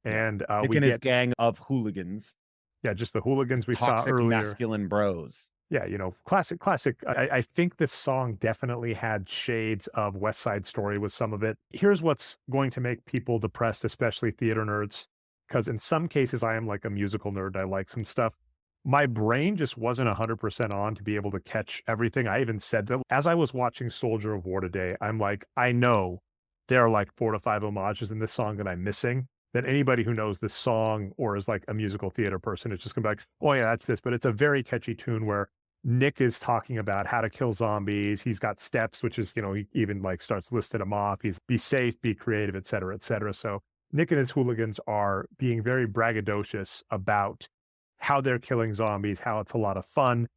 yeah. and Nick we and his get, gang of hooligans, yeah, just the hooligans we saw toxic earlier. masculine bros. Yeah, classic, classic. I think this song definitely had shades of West Side Story with some of it. Here's what's going to make people depressed, especially theater nerds, because in some cases I am like a musical nerd. I like some stuff. My brain just wasn't 100% on to be able to catch everything. I even said that as I was watching Soldier of War today, I'm like, I know there are like 4 to 5 homages in this song that I'm missing. That anybody who knows this song or is like a musical theater person is just gonna be like, oh yeah, that's this. But it's a very catchy tune where Nick is talking about how to kill zombies. He's got steps, which is, he even like starts listing them off. He's be safe, be creative, et cetera, et cetera. So Nick and his hooligans are being very braggadocious about how they're killing zombies, how it's a lot of fun.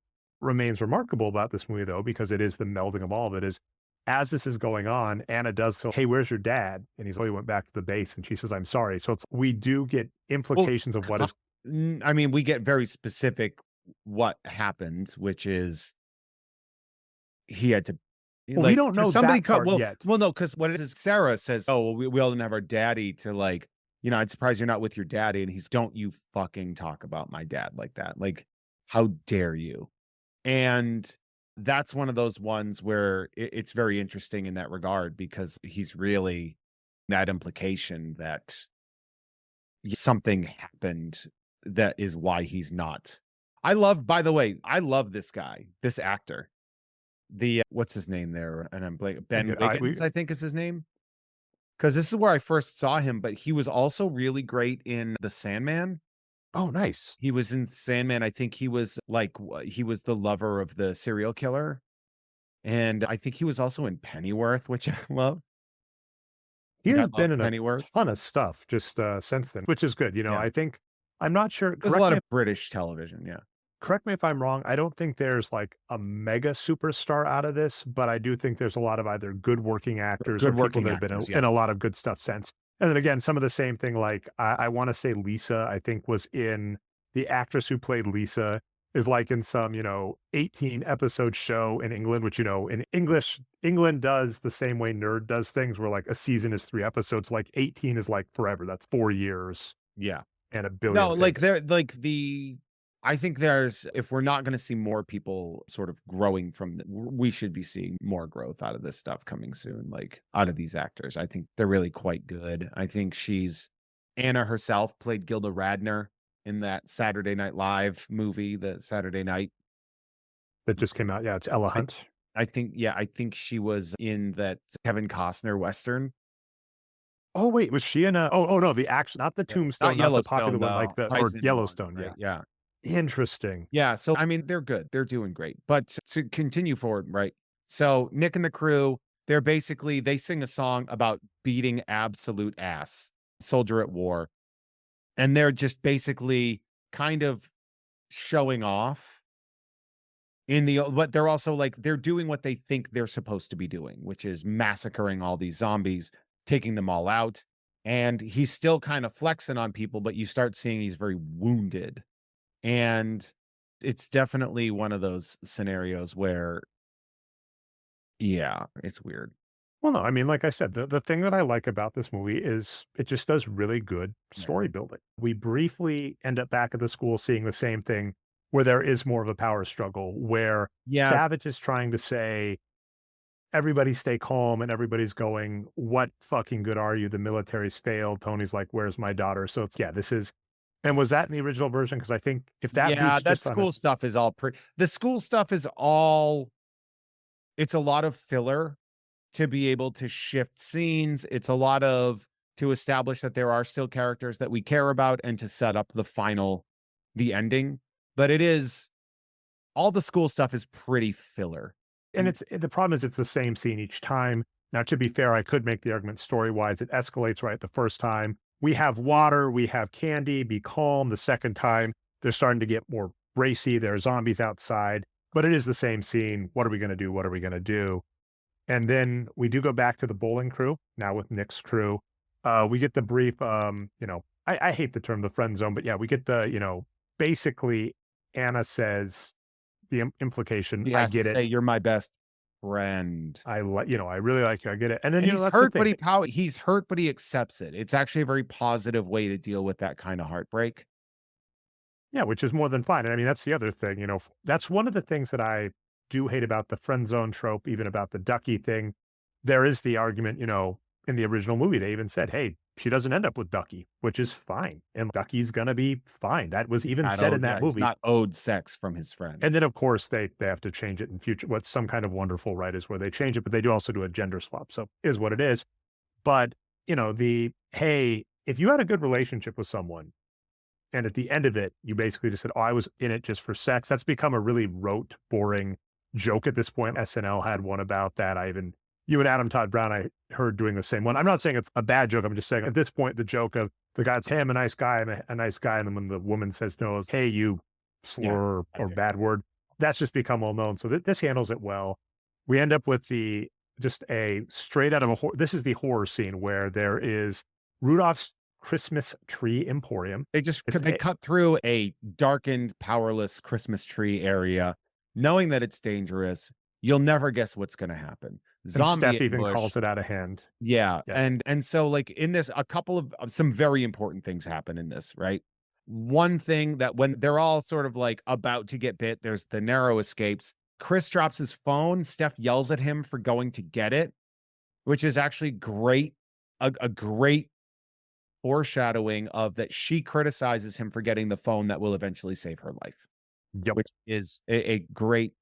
Remains remarkable about this movie, though, because it is the melding of all of it, is as this is going on, Anna does so, hey, where's your dad? And he's, oh, he went back to the base. And she says, I'm sorry. So we do get Well, implications of what is, I mean, we get very specific what happened, which is he had to well, we like don't 'cause know somebody that cut. part yet. Well, no, because what it is, Sarah says, "Oh, well, we all didn't have our daddy to like." I'm surprised you're not with your daddy, and he's, "Don't you fucking talk about my dad like that? Like, how dare you?" And that's one of those ones where it's very interesting in that regard because he's really that implication that something happened that is why he's not. By the way, I love this guy, this actor. What's his name there? And I'm blank. Ben Wiggins, I think is his name. Because this is where I first saw him, but he was also really great in The Sandman. Oh, nice. He was in Sandman. I think he was like he was the lover of the serial killer, and I think he was also in Pennyworth, which I love. He Like, I has love been in a Pennyworth. ton of stuff just since then, which is good. Yeah, I think, I'm not sure. there's a lot of British television. Yeah, Correct me if I'm wrong. I don't think there's like a mega superstar out of this, but I do think there's a lot of either good working actors or good people working that have been actors. in Yeah, a lot of good stuff since. And then again, some of the same thing, like I want to say Lisa, I think was in the actress who played Lisa is like in some, 18 episode show in England, which, in English, England does the same way Nerd does things where like a season is 3 episodes, like 18 is like forever. That's 4 years yeah. and a No, billion like things. I think there's if we're not going to see more people sort of growing from we should be seeing more growth out of this stuff coming soon, like out of these actors. I think they're really quite good. I think Anna herself played Gilda Radner in that Saturday Night Live movie, the Saturday Night. That just came out. Yeah, it's Ella I, Hunt. I think, yeah, I think she was in that Kevin Costner Western. Oh, wait, was she in a oh, no, the action, not the Yeah. Not Tombstone, not the popular Yellowstone, one, the like the or Horizon one, Yellowstone, yeah. right? Yeah. Interesting. Yeah, so, I mean, they're good, they're doing great, but to continue forward, right? So, Nick and the crew, they sing a song about beating absolute ass, Soldier at War, and they're just basically kind of showing off but they're also, like, they're doing what they think they're supposed to be doing, which is massacring all these zombies, taking them all out, and he's still kind of flexing on people, but you start seeing he's very wounded. And it's definitely one of those scenarios where, yeah, it's weird. Well, no, I mean, like I said, the thing that I like about this movie is it just does really good Yeah. story building. We briefly end up back at the school seeing the same thing where there is more of a power struggle, where Yeah, Savage is trying to say, everybody stay calm, and everybody's going, what fucking good are you? The military's failed. Tony's like, where's my daughter? So it's, yeah, this is, and was that in the original version? Because I think if that yeah, beats that just on school its, stuff is all pretty. The school stuff is all it's a lot of filler to be able to shift scenes. It's a lot of to establish that there are still characters that we care about and to set up the ending. But it is all the school stuff is pretty filler. and it's the problem is it's the same scene each time. Now, to be fair, I could make the argument story-wise, it escalates right the first time. We have water, we have candy, be calm. The second time, they're starting to get more racy. There are zombies outside, but it is the same scene. What are we gonna do? What are we gonna do? And then we do go back to the bowling crew, now with Nick's crew. We get the brief, I hate the term the friend zone, but yeah, we get the, basically Anna says the implication, He I has to get say, it. "You're my best friend." I like, I really like you. I get it. And then, And he's that's the hurt, but thing. he's hurt, but he accepts it. It's actually a very positive way to deal with that kind of heartbreak. Yeah, which is more than fine. And I mean, that's the other thing, that's one of the things that I do hate about the friend zone trope, even about the Ducky thing. There is the argument, in the original movie, they even said, hey, she doesn't end up with Ducky, which is fine. And Ducky's going to be fine. That was even said in that He's movie. not owed sex from his friend. And then, of course, they have to change it in future. What's some kind of wonderful, right, is where they change it, but they do also do a gender swap. So is what it is. But, hey, if you had a good relationship with someone, and at the end of it, you basically just said, "Oh, I was in it just for sex." That's become a really rote, boring joke at this point. SNL had one about that. You and Adam Todd Brown, I heard doing the same one. I'm not saying it's a bad joke. I'm just saying at this point, the joke of the guy's, "Hey, I'm a nice guy. I'm a nice guy." And then when the woman says no, it's, "Hey, you slur Yeah, or bad word." That's just become well known. So this handles it well. We end up with just a straight out of this is the horror scene where there is Rudolph's Christmas tree emporium. They cut through a darkened, powerless Christmas tree area, knowing that it's dangerous. You'll never guess what's gonna happen. And Zombie Steph even ambush. calls it out of hand. Yeah, Yeah. and so, like, in this, a couple of some very important things happen in this, right? One thing that when they're all sort of, like, about to get bit, there's the narrow escapes. Chris drops his phone, Steph yells at him for going to get it, which is actually great, a great foreshadowing of that she criticizes him for getting the phone that will eventually save her life, Yep. which is a great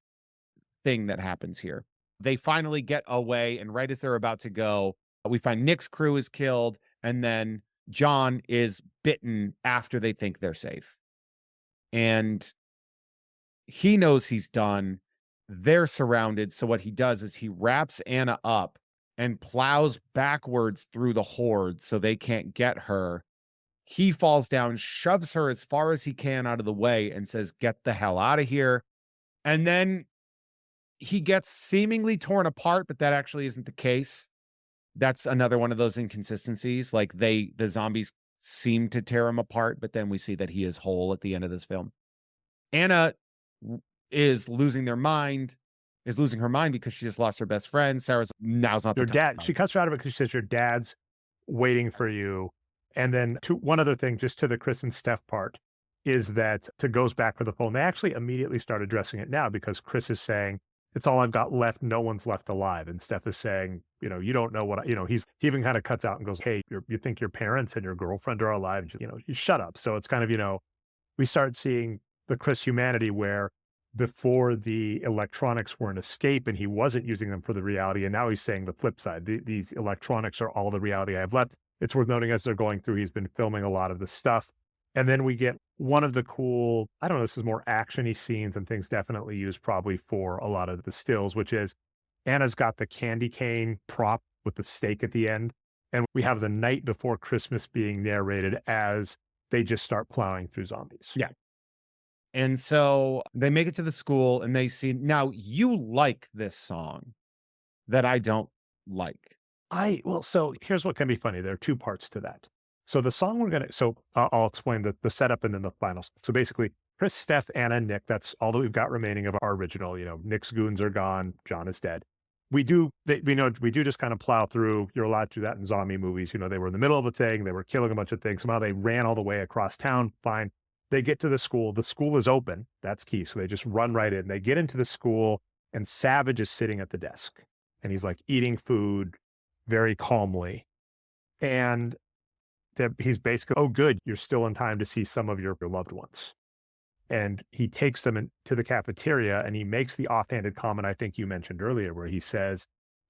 thing that happens here. They finally get away, and right as they're about to go, we find Nick's crew is killed, and then John is bitten after they think they're safe. And he knows he's done. They're surrounded. So what he does is he wraps Anna up and plows backwards through the horde so they can't get her. He falls down, shoves her as far as he can out of the way, and says, "Get the hell out of here." And then he gets seemingly torn apart, but that actually isn't the case. That's another one of those inconsistencies. Like the zombies seem to tear him apart, but then we see that he is whole at the end of this film. Anna is losing her mind because she just lost her best friend. Sarah's now's not Your the dad, time. she cuts her out of it because she says, your dad's waiting for you. And then one other thing, just to the Chris and Steph part, is that to goes back for the phone. They actually immediately start addressing it now because Chris is saying, it's all I've got left. No one's left alive. And Steph is saying, you don't know what, he even kind of cuts out and goes, hey, you think your parents and your girlfriend are alive? You shut up. So it's kind of, we start seeing the Chris humanity where before the electronics were an escape and he wasn't using them for the reality. And now he's saying the flip side, these electronics are all the reality I have left. It's worth noting as they're going through, he's been filming a lot of the stuff. And then we get one of the cool, I don't know, this is more actiony scenes and things definitely used probably for a lot of the stills, which is Anna's got the candy cane prop with the stake at the end. And we have the night before Christmas being narrated as they just start plowing through zombies. Yeah. And so they make it to the school and they see, now you like this song that I don't like. Well, so here's what can be funny. There are two parts to that. So the song I'll explain the setup and then the final. So basically, Chris, Steph, Anna, Nick, that's all that we've got remaining of our original. Nick's goons are gone. John is dead. We do just kind of plow through. You're allowed to do that in zombie movies. They were in the middle of a thing. They were killing a bunch of things. Somehow they ran all the way across town. Fine. They get to the school. The school is open. That's key. So they just run right in. They get into the school and Savage is sitting at the desk and he's like eating food very calmly. And he's basically, oh, good, you're still in time to see some of your loved ones. And he takes them to the cafeteria and he makes the offhanded comment I think you mentioned earlier, where he says,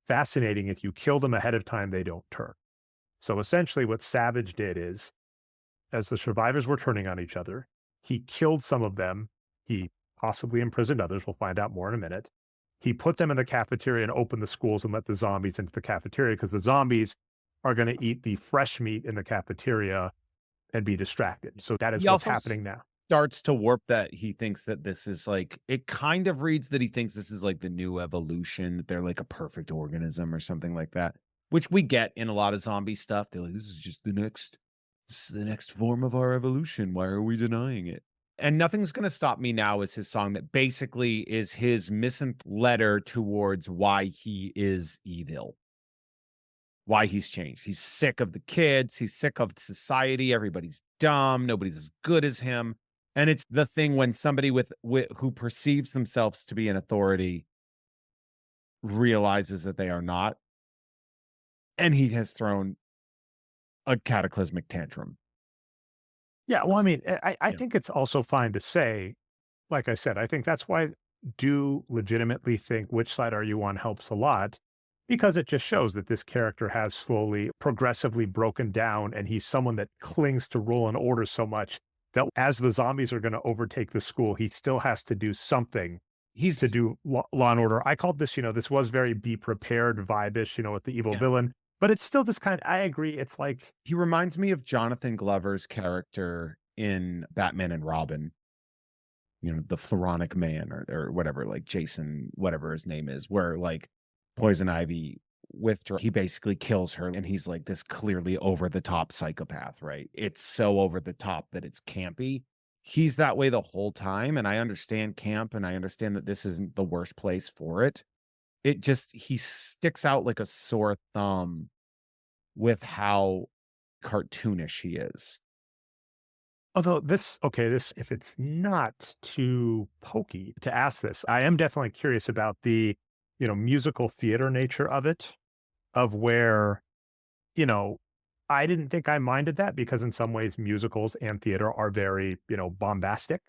fascinating, if you kill them ahead of time, they don't turn. So essentially what Savage did is, as the survivors were turning on each other, he killed some of them. He possibly imprisoned others. We'll find out more in a minute. He put them in the cafeteria and opened the schools and let the zombies into the cafeteria because the zombies are going to eat the fresh meat in the cafeteria and be distracted. So that is what's happening now. Starts to warp that he thinks that this is like, it kind of reads that he thinks this is like the new evolution, that they're like a perfect organism or something like that, which we get in a lot of zombie stuff. They're like, this is the next form of our evolution. Why are we denying it? And Nothing's Gonna Stop Me Now is his song that basically is his misanthropic letter towards why he is evil. Why he's changed. He's sick of the kids. He's sick of society. Everybody's dumb. Nobody's as good as him. And it's the thing when somebody who perceives themselves to be an authority realizes that they are not. And he has thrown a cataclysmic tantrum. Yeah, well, I mean, I think it's also fine to say, like I said, I think that's why do legitimately think Which Side Are You On helps a lot, because it just shows that this character has slowly, progressively broken down, and he's someone that clings to rule and order so much that as the zombies are going to overtake the school, he still has to do something. He's to do law and order. I called this, this was very be prepared vibe-ish, with the evil villain. But it's still just I agree. It's like, he reminds me of Jonathan Glover's character in Batman and Robin, the Floronic Man or whatever, like Jason, whatever his name is, where like Poison Ivy he basically kills her and he's like this clearly over the top psychopath, right? It's so over the top that it's campy. He's that way the whole time. And I understand camp and I understand that this isn't the worst place for it. He sticks out like a sore thumb with how cartoonish he is. Although if it's not too pokey to ask this, I am definitely curious about the, musical theater nature of it, of where, I didn't think I minded that because in some ways musicals and theater are very, bombastic.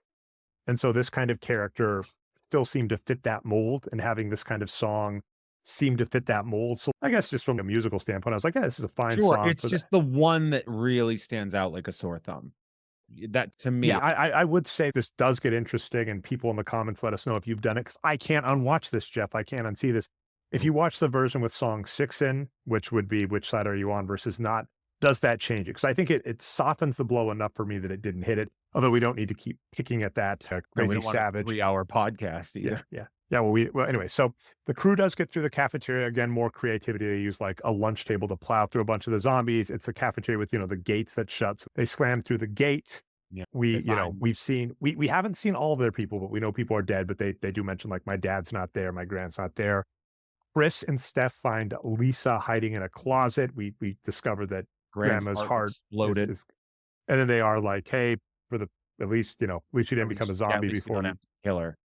And so this kind of character still seemed to fit that mold, and having this kind of song seemed to fit that mold. So I guess just from a musical standpoint, I was like, yeah, this is a fine song. It's just the one that really stands out like a sore thumb. That to me. Yeah, I would say this does get interesting, and people in the comments let us know if you've done it, because I can't unwatch this, Jeff. I can't unsee this. If you watch the version with song 6 in, which would be Which Side Are You On versus not, does that change it? Because I think it softens the blow enough for me that it didn't hit it. Although we don't need to keep picking at that crazy savage 3-hour podcast either. Yeah. Well, anyway, so the crew does get through the cafeteria. Again, more creativity. They use like a lunch table to plow through a bunch of the zombies. It's a cafeteria with, the gates that shut. So they slam through the gate. Yeah, we haven't seen all of their people, but we know people are dead, but they do mention like my dad's not there, my grand's not there. Chris and Steph find Lisa hiding in a closet. We discover that grandma's heart exploded. And then they are like, hey, at least she didn't become a zombie before we kill her.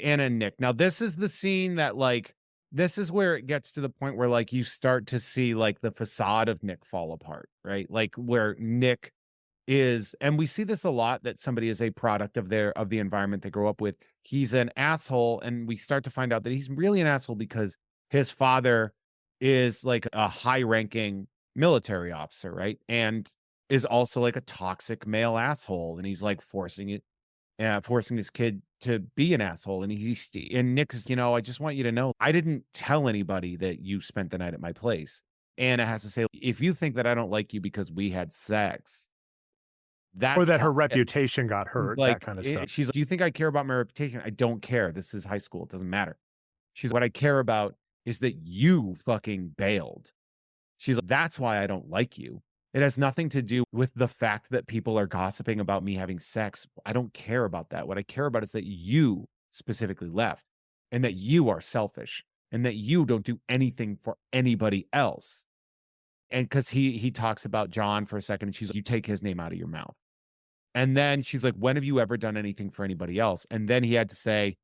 Anna and Nick. Now this is the scene that this is where it gets to the point where like you start to see like the facade of Nick fall apart, right? Like where Nick is, and we see this a lot, that somebody is a product of the environment they grow up with. He's an asshole, and we start to find out that he's really an asshole because his father is like a high-ranking military officer, right? And is also like a toxic male asshole. And he's like forcing his kid to be an asshole. And Nick is, I just want you to know, I didn't tell anybody that you spent the night at my place. Anna has to say, if you think that I don't like you because we had sex, Or that's that her not it. reputation got She's hurt, that like, kind of stuff. she's like, do you think I care about my reputation? I don't care. This is high school. It doesn't matter. What I care about is that you fucking bailed. She's like, that's why I don't like you. It has nothing to do with the fact that people are gossiping about me having sex. I don't care about that. What I care about is that you specifically left and that you are selfish and that you don't do anything for anybody else. And because he talks about John for a second, and she's like, you take his name out of your mouth. And then she's like, when have you ever done anything for anybody else? And then he had to say,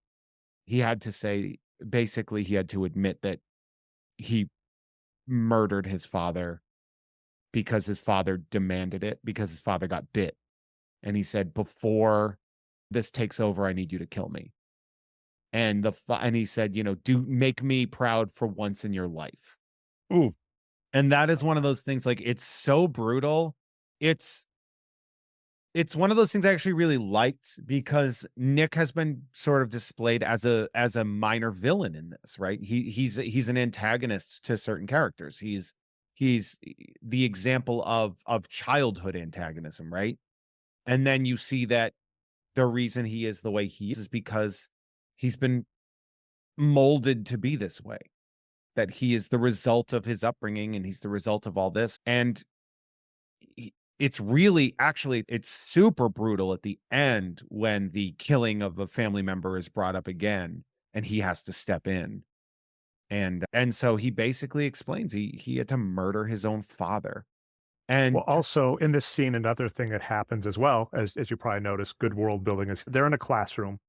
basically, he had to admit that he murdered his father because his father demanded it, because his father got bit. And he said, before this takes over, I need you to kill me. And he said, do make me proud for once in your life. Ooh. And that is one of those things, like, it's so brutal. It's one of those things I actually really liked, because Nick has been sort of displayed as a minor villain in this, right? He's an antagonist to certain characters. He's the example of childhood antagonism, right? And then you see that the reason he is the way he is because he's been molded to be this way. That he is the result of his upbringing, and he's the result of all this. And it's really, actually, it's super brutal at the end when the killing of a family member is brought up again and he has to step in. And so he basically explains he had to murder his own father. And Well, also in this scene, another thing that happens as well, as you probably noticed, good world building, is they're in a classroom,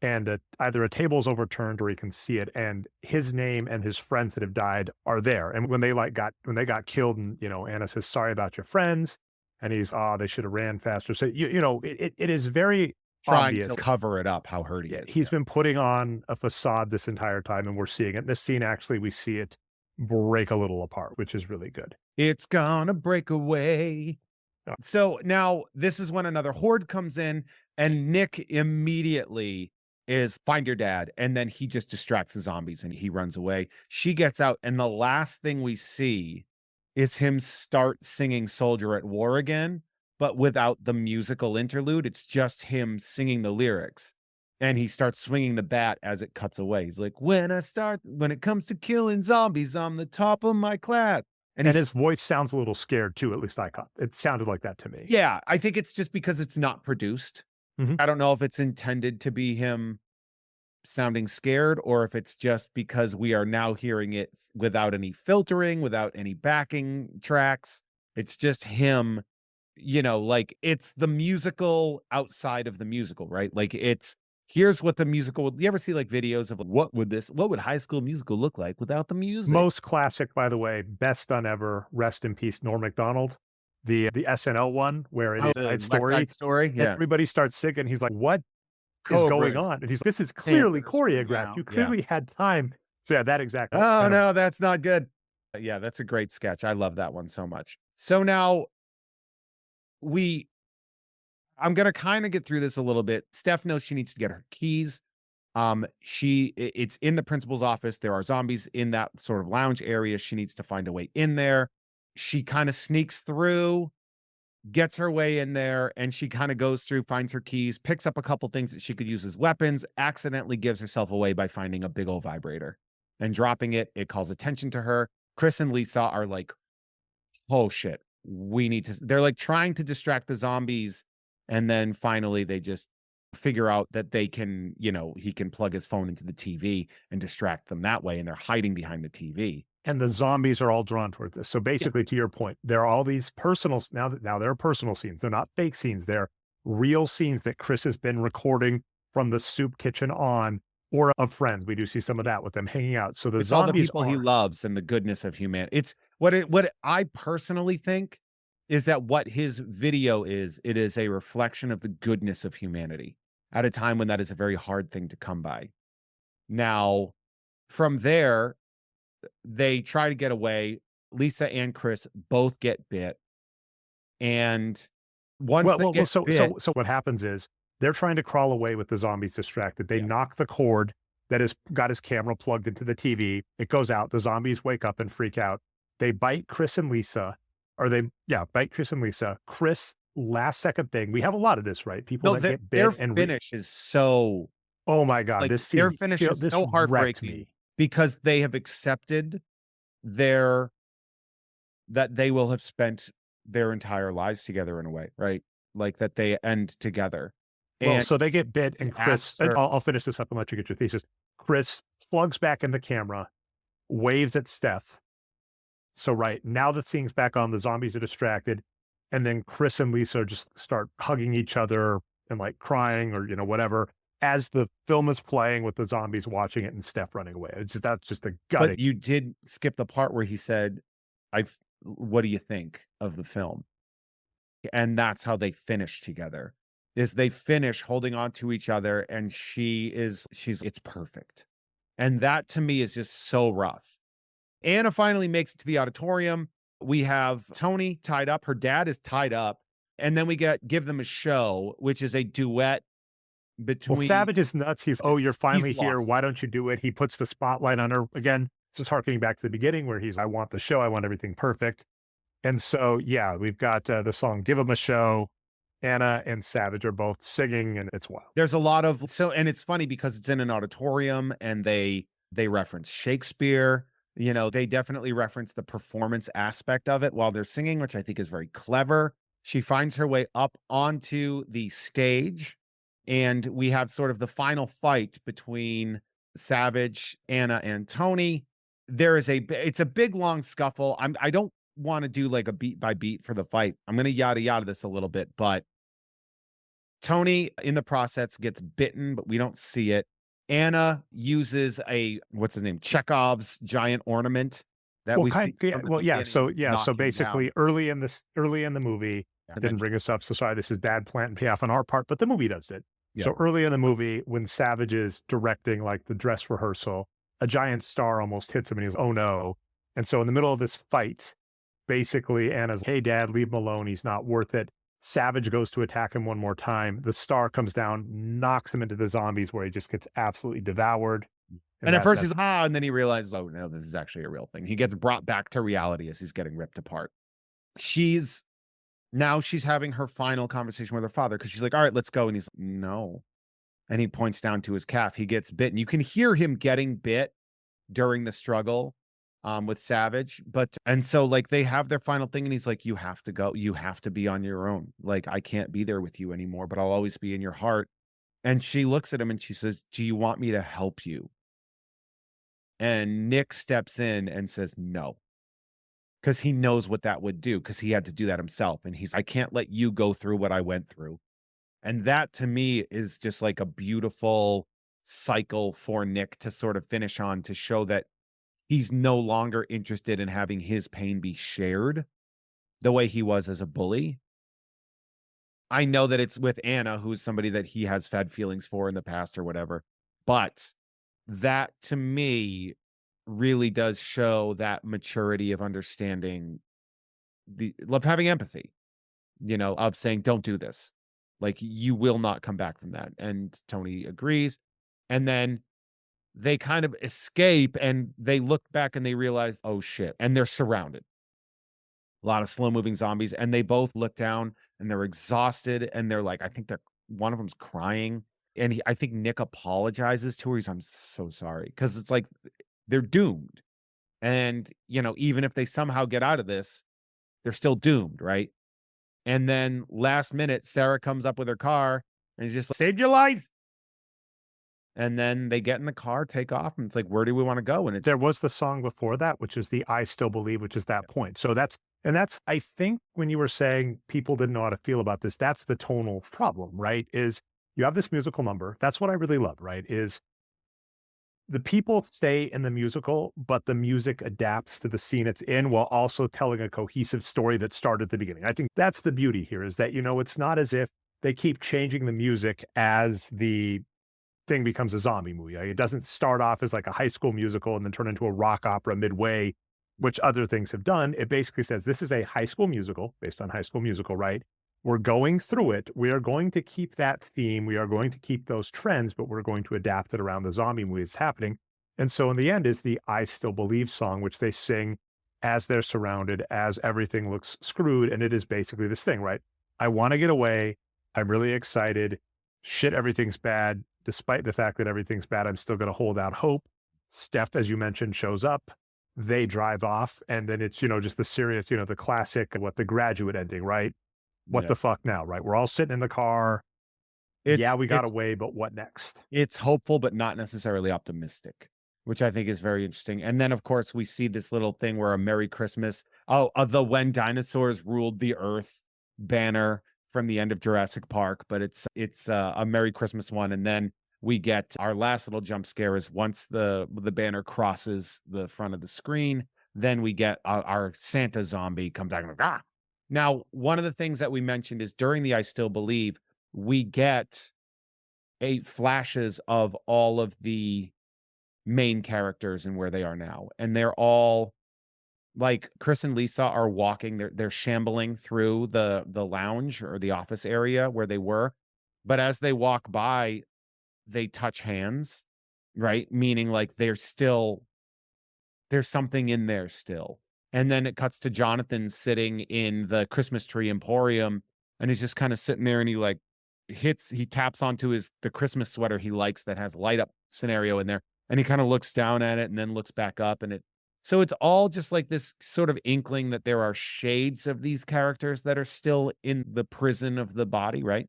and either a table is overturned or he can see it, and his name and his friends that have died are there. And when they got killed, and Anna says, sorry about your friends, and he's, they should have ran faster. So it is very trying obvious. to cover it up how hurt he is. He's been putting on a facade this entire time, and we're seeing it. In this scene, actually, we see it break a little apart, which is really good. It's gonna break away. So now this is when another horde comes in, and Nick immediately is find your dad. And then he just distracts the zombies and he runs away. She gets out, and the last thing we see is him start singing Soldier at War again, but without the musical interlude. It's just him singing the lyrics. And he starts swinging the bat as it cuts away. He's like, when it comes to killing zombies, I'm the top of my class. And his voice sounds a little scared too, at least I caught. It sounded like that to me. Yeah, I think it's just because it's not produced. Mhm. I don't know if it's intended to be him sounding scared, or if it's just because we are now hearing it without any filtering, without any backing tracks. It's just him, like, it's the musical outside of the musical, right? Like, here's what the musical would. You ever see like videos of what would High School Musical look like without the music? Most classic, by the way, best done ever. Rest in peace, Norm Macdonald. The SNL one where it is the Side Story. Side Story, And yeah. everybody starts singing. He's like, "What is going Cobras. on?" And this is clearly Panthers from choreographed. now. You Yeah. clearly had time. So yeah, that exactly. Oh no, that's not good. Yeah, that's a great sketch. I love that one so much. So now I'm gonna kind of get through this a little bit. Steph knows she needs to get her keys. It's in the principal's office. There are zombies in that sort of lounge area. She needs to find a way in there. She kind of sneaks through, gets her way in there, and she kind of goes through, finds her keys, picks up a couple things that she could use as weapons, accidentally gives herself away by finding a big old vibrator and dropping it. It calls attention to her. Chris and Lisa are like, oh shit, they're like trying to distract the zombies. And then finally they just figure out that they can, he can plug his phone into the TV and distract them that way. And they're hiding behind the TV. And the zombies are all drawn towards this. So basically, to your point, there are all these personal, now there are personal scenes. They're not fake scenes. They're real scenes that Chris has been recording from the soup kitchen on, or of friends. We do see some of that with them hanging out. So It's all the zombies people he loves and the goodness of humanity. It's what I personally think is that what his video is, it is a reflection of the goodness of humanity at a time when that is a very hard thing to come by. Now, from there, they try to get away. Lisa and Chris both get bit. And once Well, they well, well get so bit, so so what happens is they're trying to crawl away with the zombies distracted. They yeah. knock the cord that has got his camera plugged into the TV. It goes out. The zombies wake up and freak out. They bite Chris and Lisa, or bite Chris and Lisa. Chris, last second thing. We have a lot of this, right? People No, that get their bit and finish is so oh my God, like, this their scene, finish is this so wrecked heartbreaking me. because they have accepted their that they will have spent their entire lives together in a way, right? Like, that they end together. Well, And so they get bit, he and Chris, asks and her I'll finish this up and let you get your thesis. Chris plugs back in the camera, waves at Steph. So right now the scene's back on, the zombies are distracted, and then Chris and Lisa just start hugging each other and like crying or whatever as the film is playing with the zombies watching it and Steph running away. That's just a but gutting. you did skip the part where he said, "I've what do you think of the film?" And that's how they finish together, is they finish holding on to each other, and she's it's perfect. And that to me is just so rough. Anna finally makes it to the auditorium. We have Tony tied up. Her dad is tied up. And then we give them a show, which is a duet Well, between Savage is nuts. Oh, you're finally here. lost. Why don't you do it? He puts the spotlight on her again. Just harkening back to the beginning where I want the show. I want everything perfect. And so, yeah, we've got the song Give 'em a Show. Anna and Savage are both singing, and it's wild. There's a lot of and it's funny because it's in an auditorium and they reference Shakespeare. They definitely reference the performance aspect of it while they're singing, which I think is very clever. She finds her way up onto the stage, and we have sort of the final fight between Savage, Anna, and Tony. It's a big long scuffle. I don't want to do like a beat by beat for the fight. I'm going to yada yada this a little bit, but Tony in the process gets bitten, but we don't see it. Anna uses what's his name? Chekhov's giant ornament that Well, we see yeah, from the well, yeah. So, beginning yeah. knock So him basically, down. early in the movie, And then didn't bring us up. So sorry, this is bad plant and payoff on our part, but the movie does it. Yeah. So early in the movie, when Savage is directing like the dress rehearsal, a giant star almost hits him, and he's oh no. And so in the middle of this fight, basically Anna's, hey dad, leave him alone. He's not worth it. Savage goes to attack him one more time. The star comes down, knocks him into the zombies where he just gets absolutely devoured. And at first he's and then he realizes, oh no, this is actually a real thing. He gets brought back to reality as he's getting ripped apart. She's having her final conversation with her father because she's like, all right, let's go. And he's like, no. And he points down to his calf. He gets bitten. You can hear him getting bit during the struggle with Savage. And so like they have their final thing and he's like, you have to go. You have to be on your own. Like, I can't be there with you anymore, but I'll always be in your heart. And she looks at him and she says, do you want me to help you? And Nick steps in and says, no, because he knows what that would do, because he had to do that himself. And I can't let you go through what I went through. And that to me is just like a beautiful cycle for Nick to sort of finish on, to show that he's no longer interested in having his pain be shared the way he was as a bully. I know that it's with Anna, who's somebody that he has had feelings for in the past or whatever. But that to me really does show that maturity of understanding of having empathy, of saying, don't do this. Like, you will not come back from that. And Tony agrees. And then they kind of escape and they look back and they realize, oh shit. And they're surrounded. A lot of slow moving zombies. And they both look down and they're exhausted. And they're like, I think one of them's crying. And I think Nick apologizes to her. I'm so sorry. Cause it's like, they're doomed. And, even if they somehow get out of this, they're still doomed. Right. And then last minute, Sarah comes up with her car and is just like, saved your life. And then they get in the car, take off, and it's like, where do we want to go? And there was the song before that, which is the I Still Believe, which is that point. So that's, I think when you were saying people didn't know how to feel about this, that's the tonal problem, right? Is you have this musical number. That's what I really love, right? Is the people stay in the musical, but the music adapts to the scene it's in while also telling a cohesive story that started at the beginning. I think that's the beauty here, is that, it's not as if they keep changing the music as the thing becomes a zombie movie. Like, it doesn't start off as like a high school musical and then turn into a rock opera midway. which other things have done. It basically says this is a High School Musical based on High School Musical, right? We're going through it. We are going to keep that theme. We are going to keep those trends, but we're going to adapt it around the zombie movie that's happening. And so in the end is the I Still Believe song, which they sing as they're surrounded, as everything looks screwed. And it is basically this thing, right? I want to get away. I'm really excited. Shit, everything's bad. Despite the fact that everything's bad, I'm still going to hold out hope. Steph, as you mentioned, shows up. They drive off. And then it's, just the serious, the classic, The Graduate ending, right? What Yeah. the fuck now, right? We're all sitting in the car. Yeah, we got away, but what next? It's hopeful, but not necessarily optimistic, which I think is very interesting. And then, of course, we see this little thing where a Merry Christmas, the When Dinosaurs Ruled the Earth banner from the end of Jurassic Park, but it's a Merry Christmas one. And then we get our last little jump scare is once the banner crosses the front of the screen, then we get our Santa zombie comes out and ah. Now, one of the things that we mentioned is during the I Still Believe, we get flashes of all of the main characters and where they are now. And they're all like Chris and Lisa are walking, they're shambling through the lounge or the office area where they were. But as they walk by, they touch hands, right? Meaning like there's something in there still. And then it cuts to Jonathan sitting in the Christmas tree emporium, and he's just kind of sitting there and he taps onto the Christmas sweater he likes that has light up scenario in there. And he kind of looks down at it and then looks back up so it's all just like this sort of inkling that there are shades of these characters that are still in the prison of the body, right?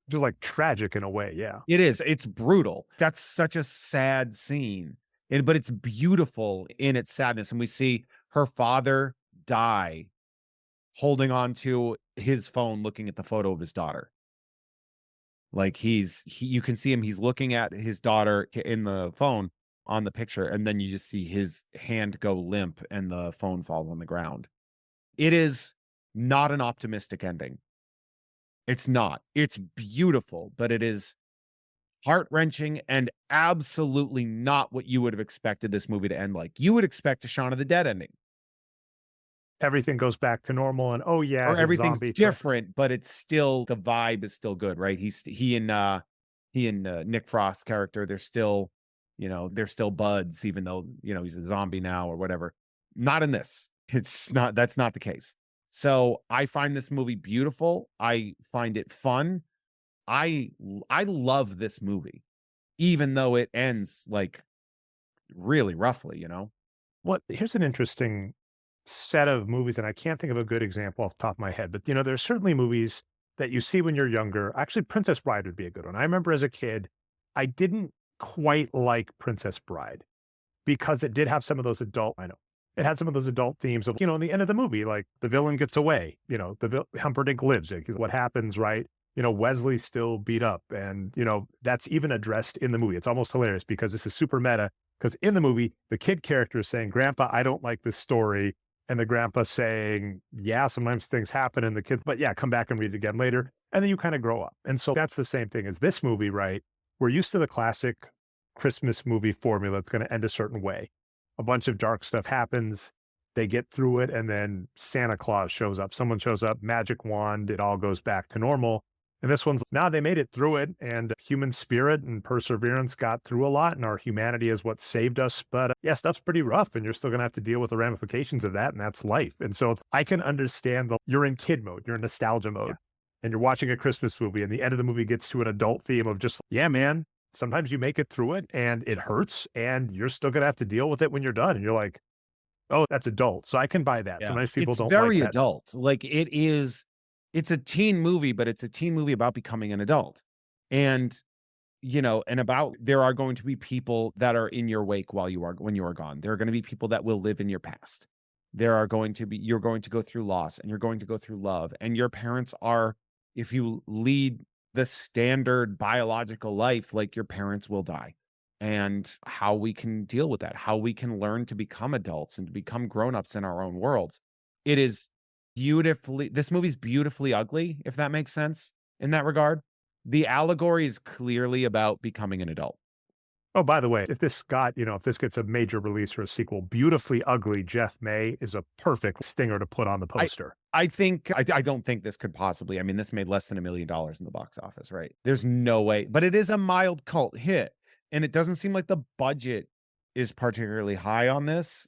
They're like tragic in a way. Yeah. It is. It's brutal. That's such a sad scene, but it's beautiful in its sadness. And we see her father die holding on to his phone, looking at the photo of his daughter. Like you can see him, he's looking at his daughter in the phone on the picture, and then you just see his hand go limp and the phone falls on the ground. It is not an optimistic ending. It's not. It's beautiful, but it is heart-wrenching and absolutely not what you would have expected this movie to end like. You would expect a Shaun of the Dead ending. Everything goes back to normal and oh yeah, Or everything's zombie different, but it's still, the vibe is still good, right? He and Nick Frost's character, they're still buds, even though, he's a zombie now or whatever. Not in this. That's not the case. So I find this movie beautiful. I find it fun. I love this movie, even though it ends like really roughly, Here's an interesting set of movies, and I can't think of a good example off the top of my head, but there's certainly movies that you see when you're younger. Actually, Princess Bride would be a good one. I remember as a kid, I didn't quite like Princess Bride because it did have some of those it had some of those adult themes of, in the end of the movie, like the villain gets away, Humperdinck lives. Like, what happens, right? Wesley's still beat up, and, that's even addressed in the movie. It's almost hilarious because this is super meta, because in the movie, the kid character is saying, Grandpa, I don't like this story. And the grandpa saying, yeah, sometimes things happen, and the kids, but yeah, come back and read it again later. And then you kind of grow up. And so that's the same thing as this movie, right? We're used to the classic Christmas movie formula. It's going to end a certain way. A bunch of dark stuff happens. They get through it. And then Santa Claus shows up. Someone shows up, magic wand. It all goes back to normal. And this one's, now they made it through it, and human spirit and perseverance got through a lot, and our humanity is what saved us. But yeah, stuff's pretty rough, and you're still going to have to deal with the ramifications of that, and that's life. And so I can understand you're in kid mode, you're in nostalgia mode, and you're watching a Christmas movie, and the end of the movie gets to an adult theme of just, yeah, man, sometimes you make it through it, and it hurts, and you're still going to have to deal with it when you're done. And you're like, oh, that's adult. So I can buy that. Yeah. Sometimes people don't very like that. adult. Like it's a teen movie, but it's a teen movie about becoming an adult. And, there are going to be people that are in your wake when you are gone. There are going to be people that will live in your past. You're going to go through loss, and you're going to go through love. And your parents are, if you lead the standard biological life, like, your parents will die. And how we can deal with that, how we can learn to become adults and to become grown-ups in our own worlds. This movie's beautifully ugly, if that makes sense in that regard. The allegory is clearly about becoming an adult. Oh, by the way, if this got, if this gets a major release or a sequel, Beautifully Ugly Jeff May is a perfect stinger to put on the I poster. I think I don't think this could possibly. I mean, this made less than $1 million in the box office, right? There's no way, but it is a mild cult hit, and it doesn't seem like the budget is particularly high on this.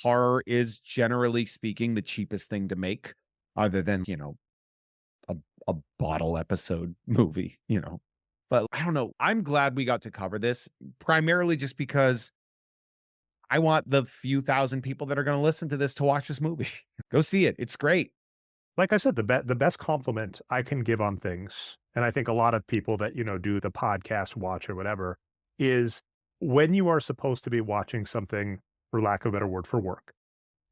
Horror is generally speaking the cheapest thing to make, other than a a bottle episode movie. But I don't know. I'm glad we got to cover this primarily just because I want the few thousand people that are going to listen to this to watch this movie. Go see it. It's great. Like I said, the best compliment I can give on things, and I think a lot of people that, do the podcast watch or whatever, is when you are supposed to be watching something, for lack of a better word, for work,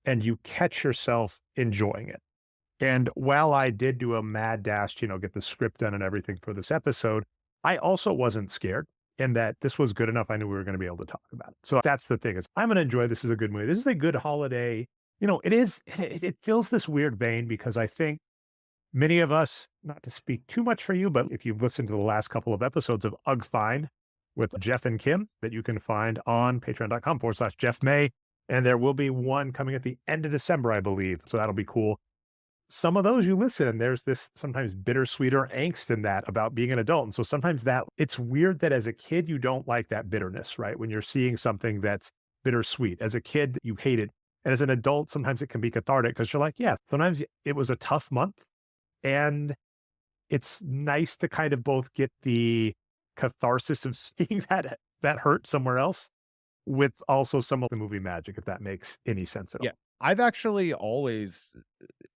and you catch yourself enjoying it. And while I did do a mad dash, get the script done and everything for this episode, I also wasn't scared in that this was good enough. I knew we were going to be able to talk about it. So that's the thing, is I'm going to enjoy this as a good movie. This is a good holiday. It fills this weird vein because I think many of us, not to speak too much for you, but if you've listened to the last couple of episodes of Ugh Fine with Jeff and Kim, that you can find on patreon.com/Jeff May. And there will be one coming at the end of December, I believe. So that'll be cool. Some of those you listen, and there's this sometimes bittersweet or angst in that about being an adult. And so sometimes it's weird that as a kid, you don't like that bitterness, right? When you're seeing something that's bittersweet. As a kid, you hate it. And as an adult, sometimes it can be cathartic because you're like, yeah, sometimes it was a tough month. And it's nice to kind of both get the catharsis of seeing that hurt somewhere else with also some of the movie magic, if that makes any sense at all. Yeah. I've actually always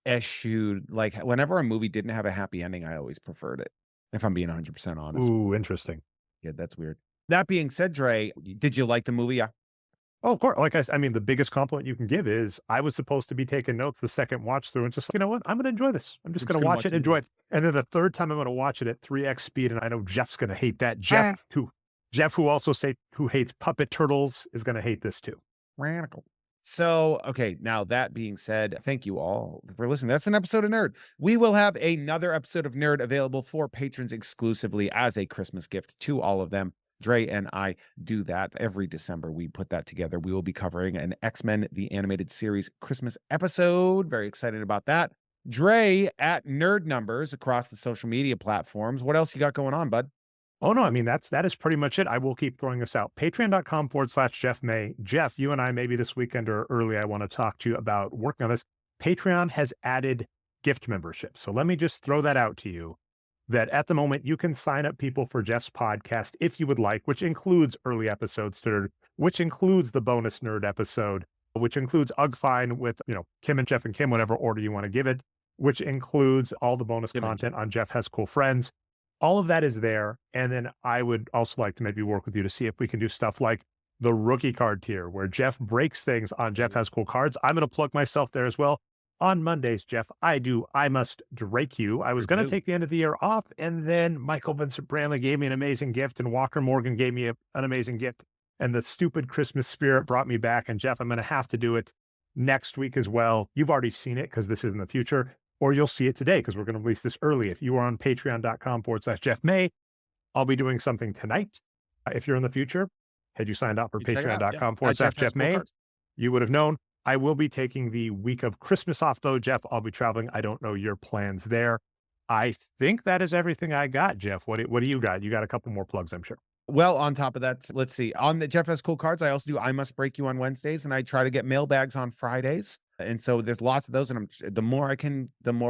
eschewed, like, whenever a movie didn't have a happy ending, I always preferred it, if I'm being 100% honest. Ooh, interesting. Yeah, that's weird. That being said, Dre, did you like the movie? Yeah. Oh, of course. Like I mean, the biggest compliment you can give is I was supposed to be taking notes the second watch through and just, you know what? I'm going to enjoy this. I'm just going to watch it, enjoy it. And then the third time I'm going to watch it at 3x speed. And I know Jeff's going to hate that. Jeff, who also who hates puppet turtles, is going to hate this too. Radical. So, okay, now that being said, thank you all for listening. That's an episode of Nerd. We will have another episode of Nerd available for patrons exclusively as a Christmas gift to all of them. Dre and I do that every December. We put that together. We will be covering an X-Men, the animated series Christmas episode. Very excited about that. Dre at Nerd Numbers across the social media platforms. What else you got going on, bud? Oh, no, I mean, that is pretty much it. I will keep throwing this out. Patreon.com/Jeff May. Jeff, you and I, maybe this weekend or early, I want to talk to you about working on this. Patreon has added gift membership. So let me just throw that out to you, that at the moment you can sign up people for Jeff's podcast if you would like, which includes early episodes, which includes the bonus nerd episode, which includes Ugh Fine with, Kim and Jeff and Kim, whatever order you want to give it, which includes all the bonus content on Jeff Has Cool Friends. All of that is there. And then I would also like to maybe work with you to see if we can do stuff like the rookie card tier, where Jeff breaks things on Jeff Has Cool Cards. I'm going to plug myself there as well. On Mondays, Jeff, I Must Drake You. I was going to take the end of the year off, and then Michael Vincent Bramley gave me an amazing gift, and Walker Morgan gave me an amazing gift, and the stupid Christmas spirit brought me back. And Jeff, I'm going to have to do it next week as well. You've already seen it because this is in the future, or you'll see it today because we're going to release this early. If you are on patreon.com/Jeff May, I'll be doing something tonight. If you're in the future, had you signed up for patreon.com/Jeff May, you would have known. I will be taking the week of Christmas off, though, Jeff. I'll be traveling. I don't know your plans there. I think that is everything I got, Jeff. What do you got? You got a couple more plugs, I'm sure. Well, on top of that, let's see. On the Jeff Has Cool Cards, I also do I Must Break You on Wednesdays, and I try to get mailbags on Fridays. And so there's lots of those. And the more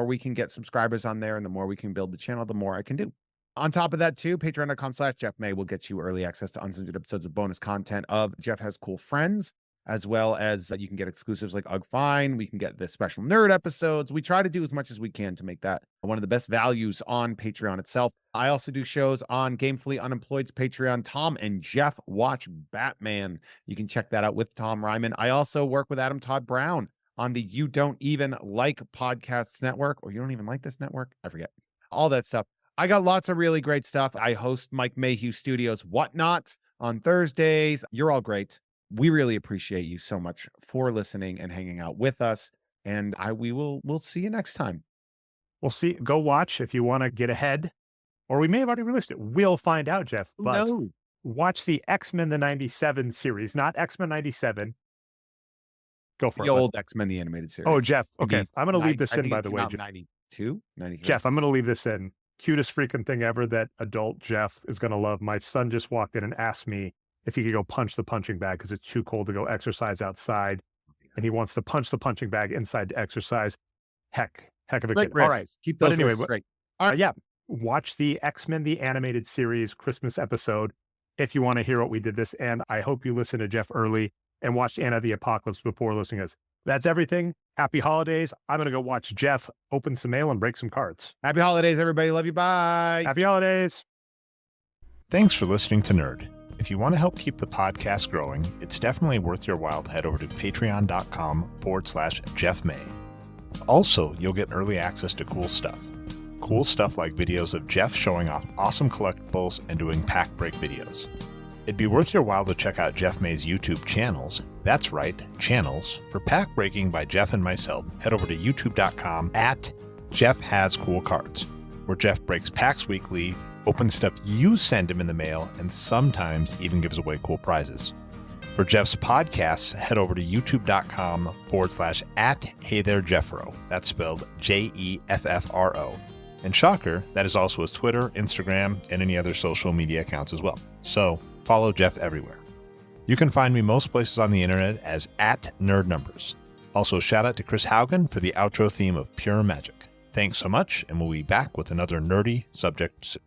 we can get subscribers on there, and the more we can build the channel, the more I can do. On top of that, too, patreon.com/Jeff May will get you early access to uncensored episodes of bonus content of Jeff Has Cool Friends, as well as you can get exclusives like Ugh Fine. We can get the special nerd episodes. We try to do as much as we can to make that one of the best values on Patreon itself. I also do shows on Gamefully Unemployed's Patreon. Tom and Jeff Watch Batman. You can check that out with Tom Ryman. I also work with Adam Todd Brown on the You Don't Even Like Podcasts Network, or You Don't Even Like This Network. I forget. All that stuff. I got lots of really great stuff. I host Mike Mayhew Studios Whatnot on Thursdays. You're all great. We really appreciate you so much for listening and hanging out with us. And we'll see you next time. We'll see. Go watch if you want to get ahead, or we may have already released it. We'll find out, Jeff. But watch the X-Men the 97 series, not X-Men 97. Go for The it. old X-Men, the animated series. Oh, Jeff. Okay. Maybe I'm going to leave this I in, think by it the came way. out in 92, 93. Jeff, I'm going to leave this in. Cutest freaking thing ever that adult Jeff is going to love. My son just walked in and asked me if he could go punch the punching bag because it's too cold to go exercise outside. And he wants to punch the punching bag inside to exercise. Heck of a Great kid. All right. wrists. Keep But those anyway, wrists straight. All right. Yeah. Watch the X-Men, the animated series Christmas episode if you want to hear what we did this. And I hope you listen to Jeff early and watch Anna the Apocalypse before listening to us. That's everything. Happy holidays. I'm going to go watch Jeff open some mail and break some cards. Happy holidays, everybody. Love you. Bye. Happy holidays. Thanks for listening to Nerd. If you want to help keep the podcast growing, it's definitely worth your while to head over to patreon.com/Jeff May. Also, you'll get early access to cool stuff. Cool stuff like videos of Jeff showing off awesome collectibles and doing pack break videos. It'd be worth your while to check out Jeff May's YouTube channels. That's right, channels. For pack breaking by Jeff and myself, head over to youtube.com/JeffHasCoolCards, where Jeff breaks packs weekly, opens stuff you send him in the mail, and sometimes even gives away cool prizes. For Jeff's podcasts, head over to youtube.com/@HeyThereJeffro. That's spelled JEFFRO. And shocker, that is also his Twitter, Instagram, and any other social media accounts as well. So follow Jeff everywhere. You can find me most places on the internet as @NerdNumbers. Also, shout out to Chris Haugen for the outro theme of Pure Magic. Thanks so much, and we'll be back with another nerdy subject soon.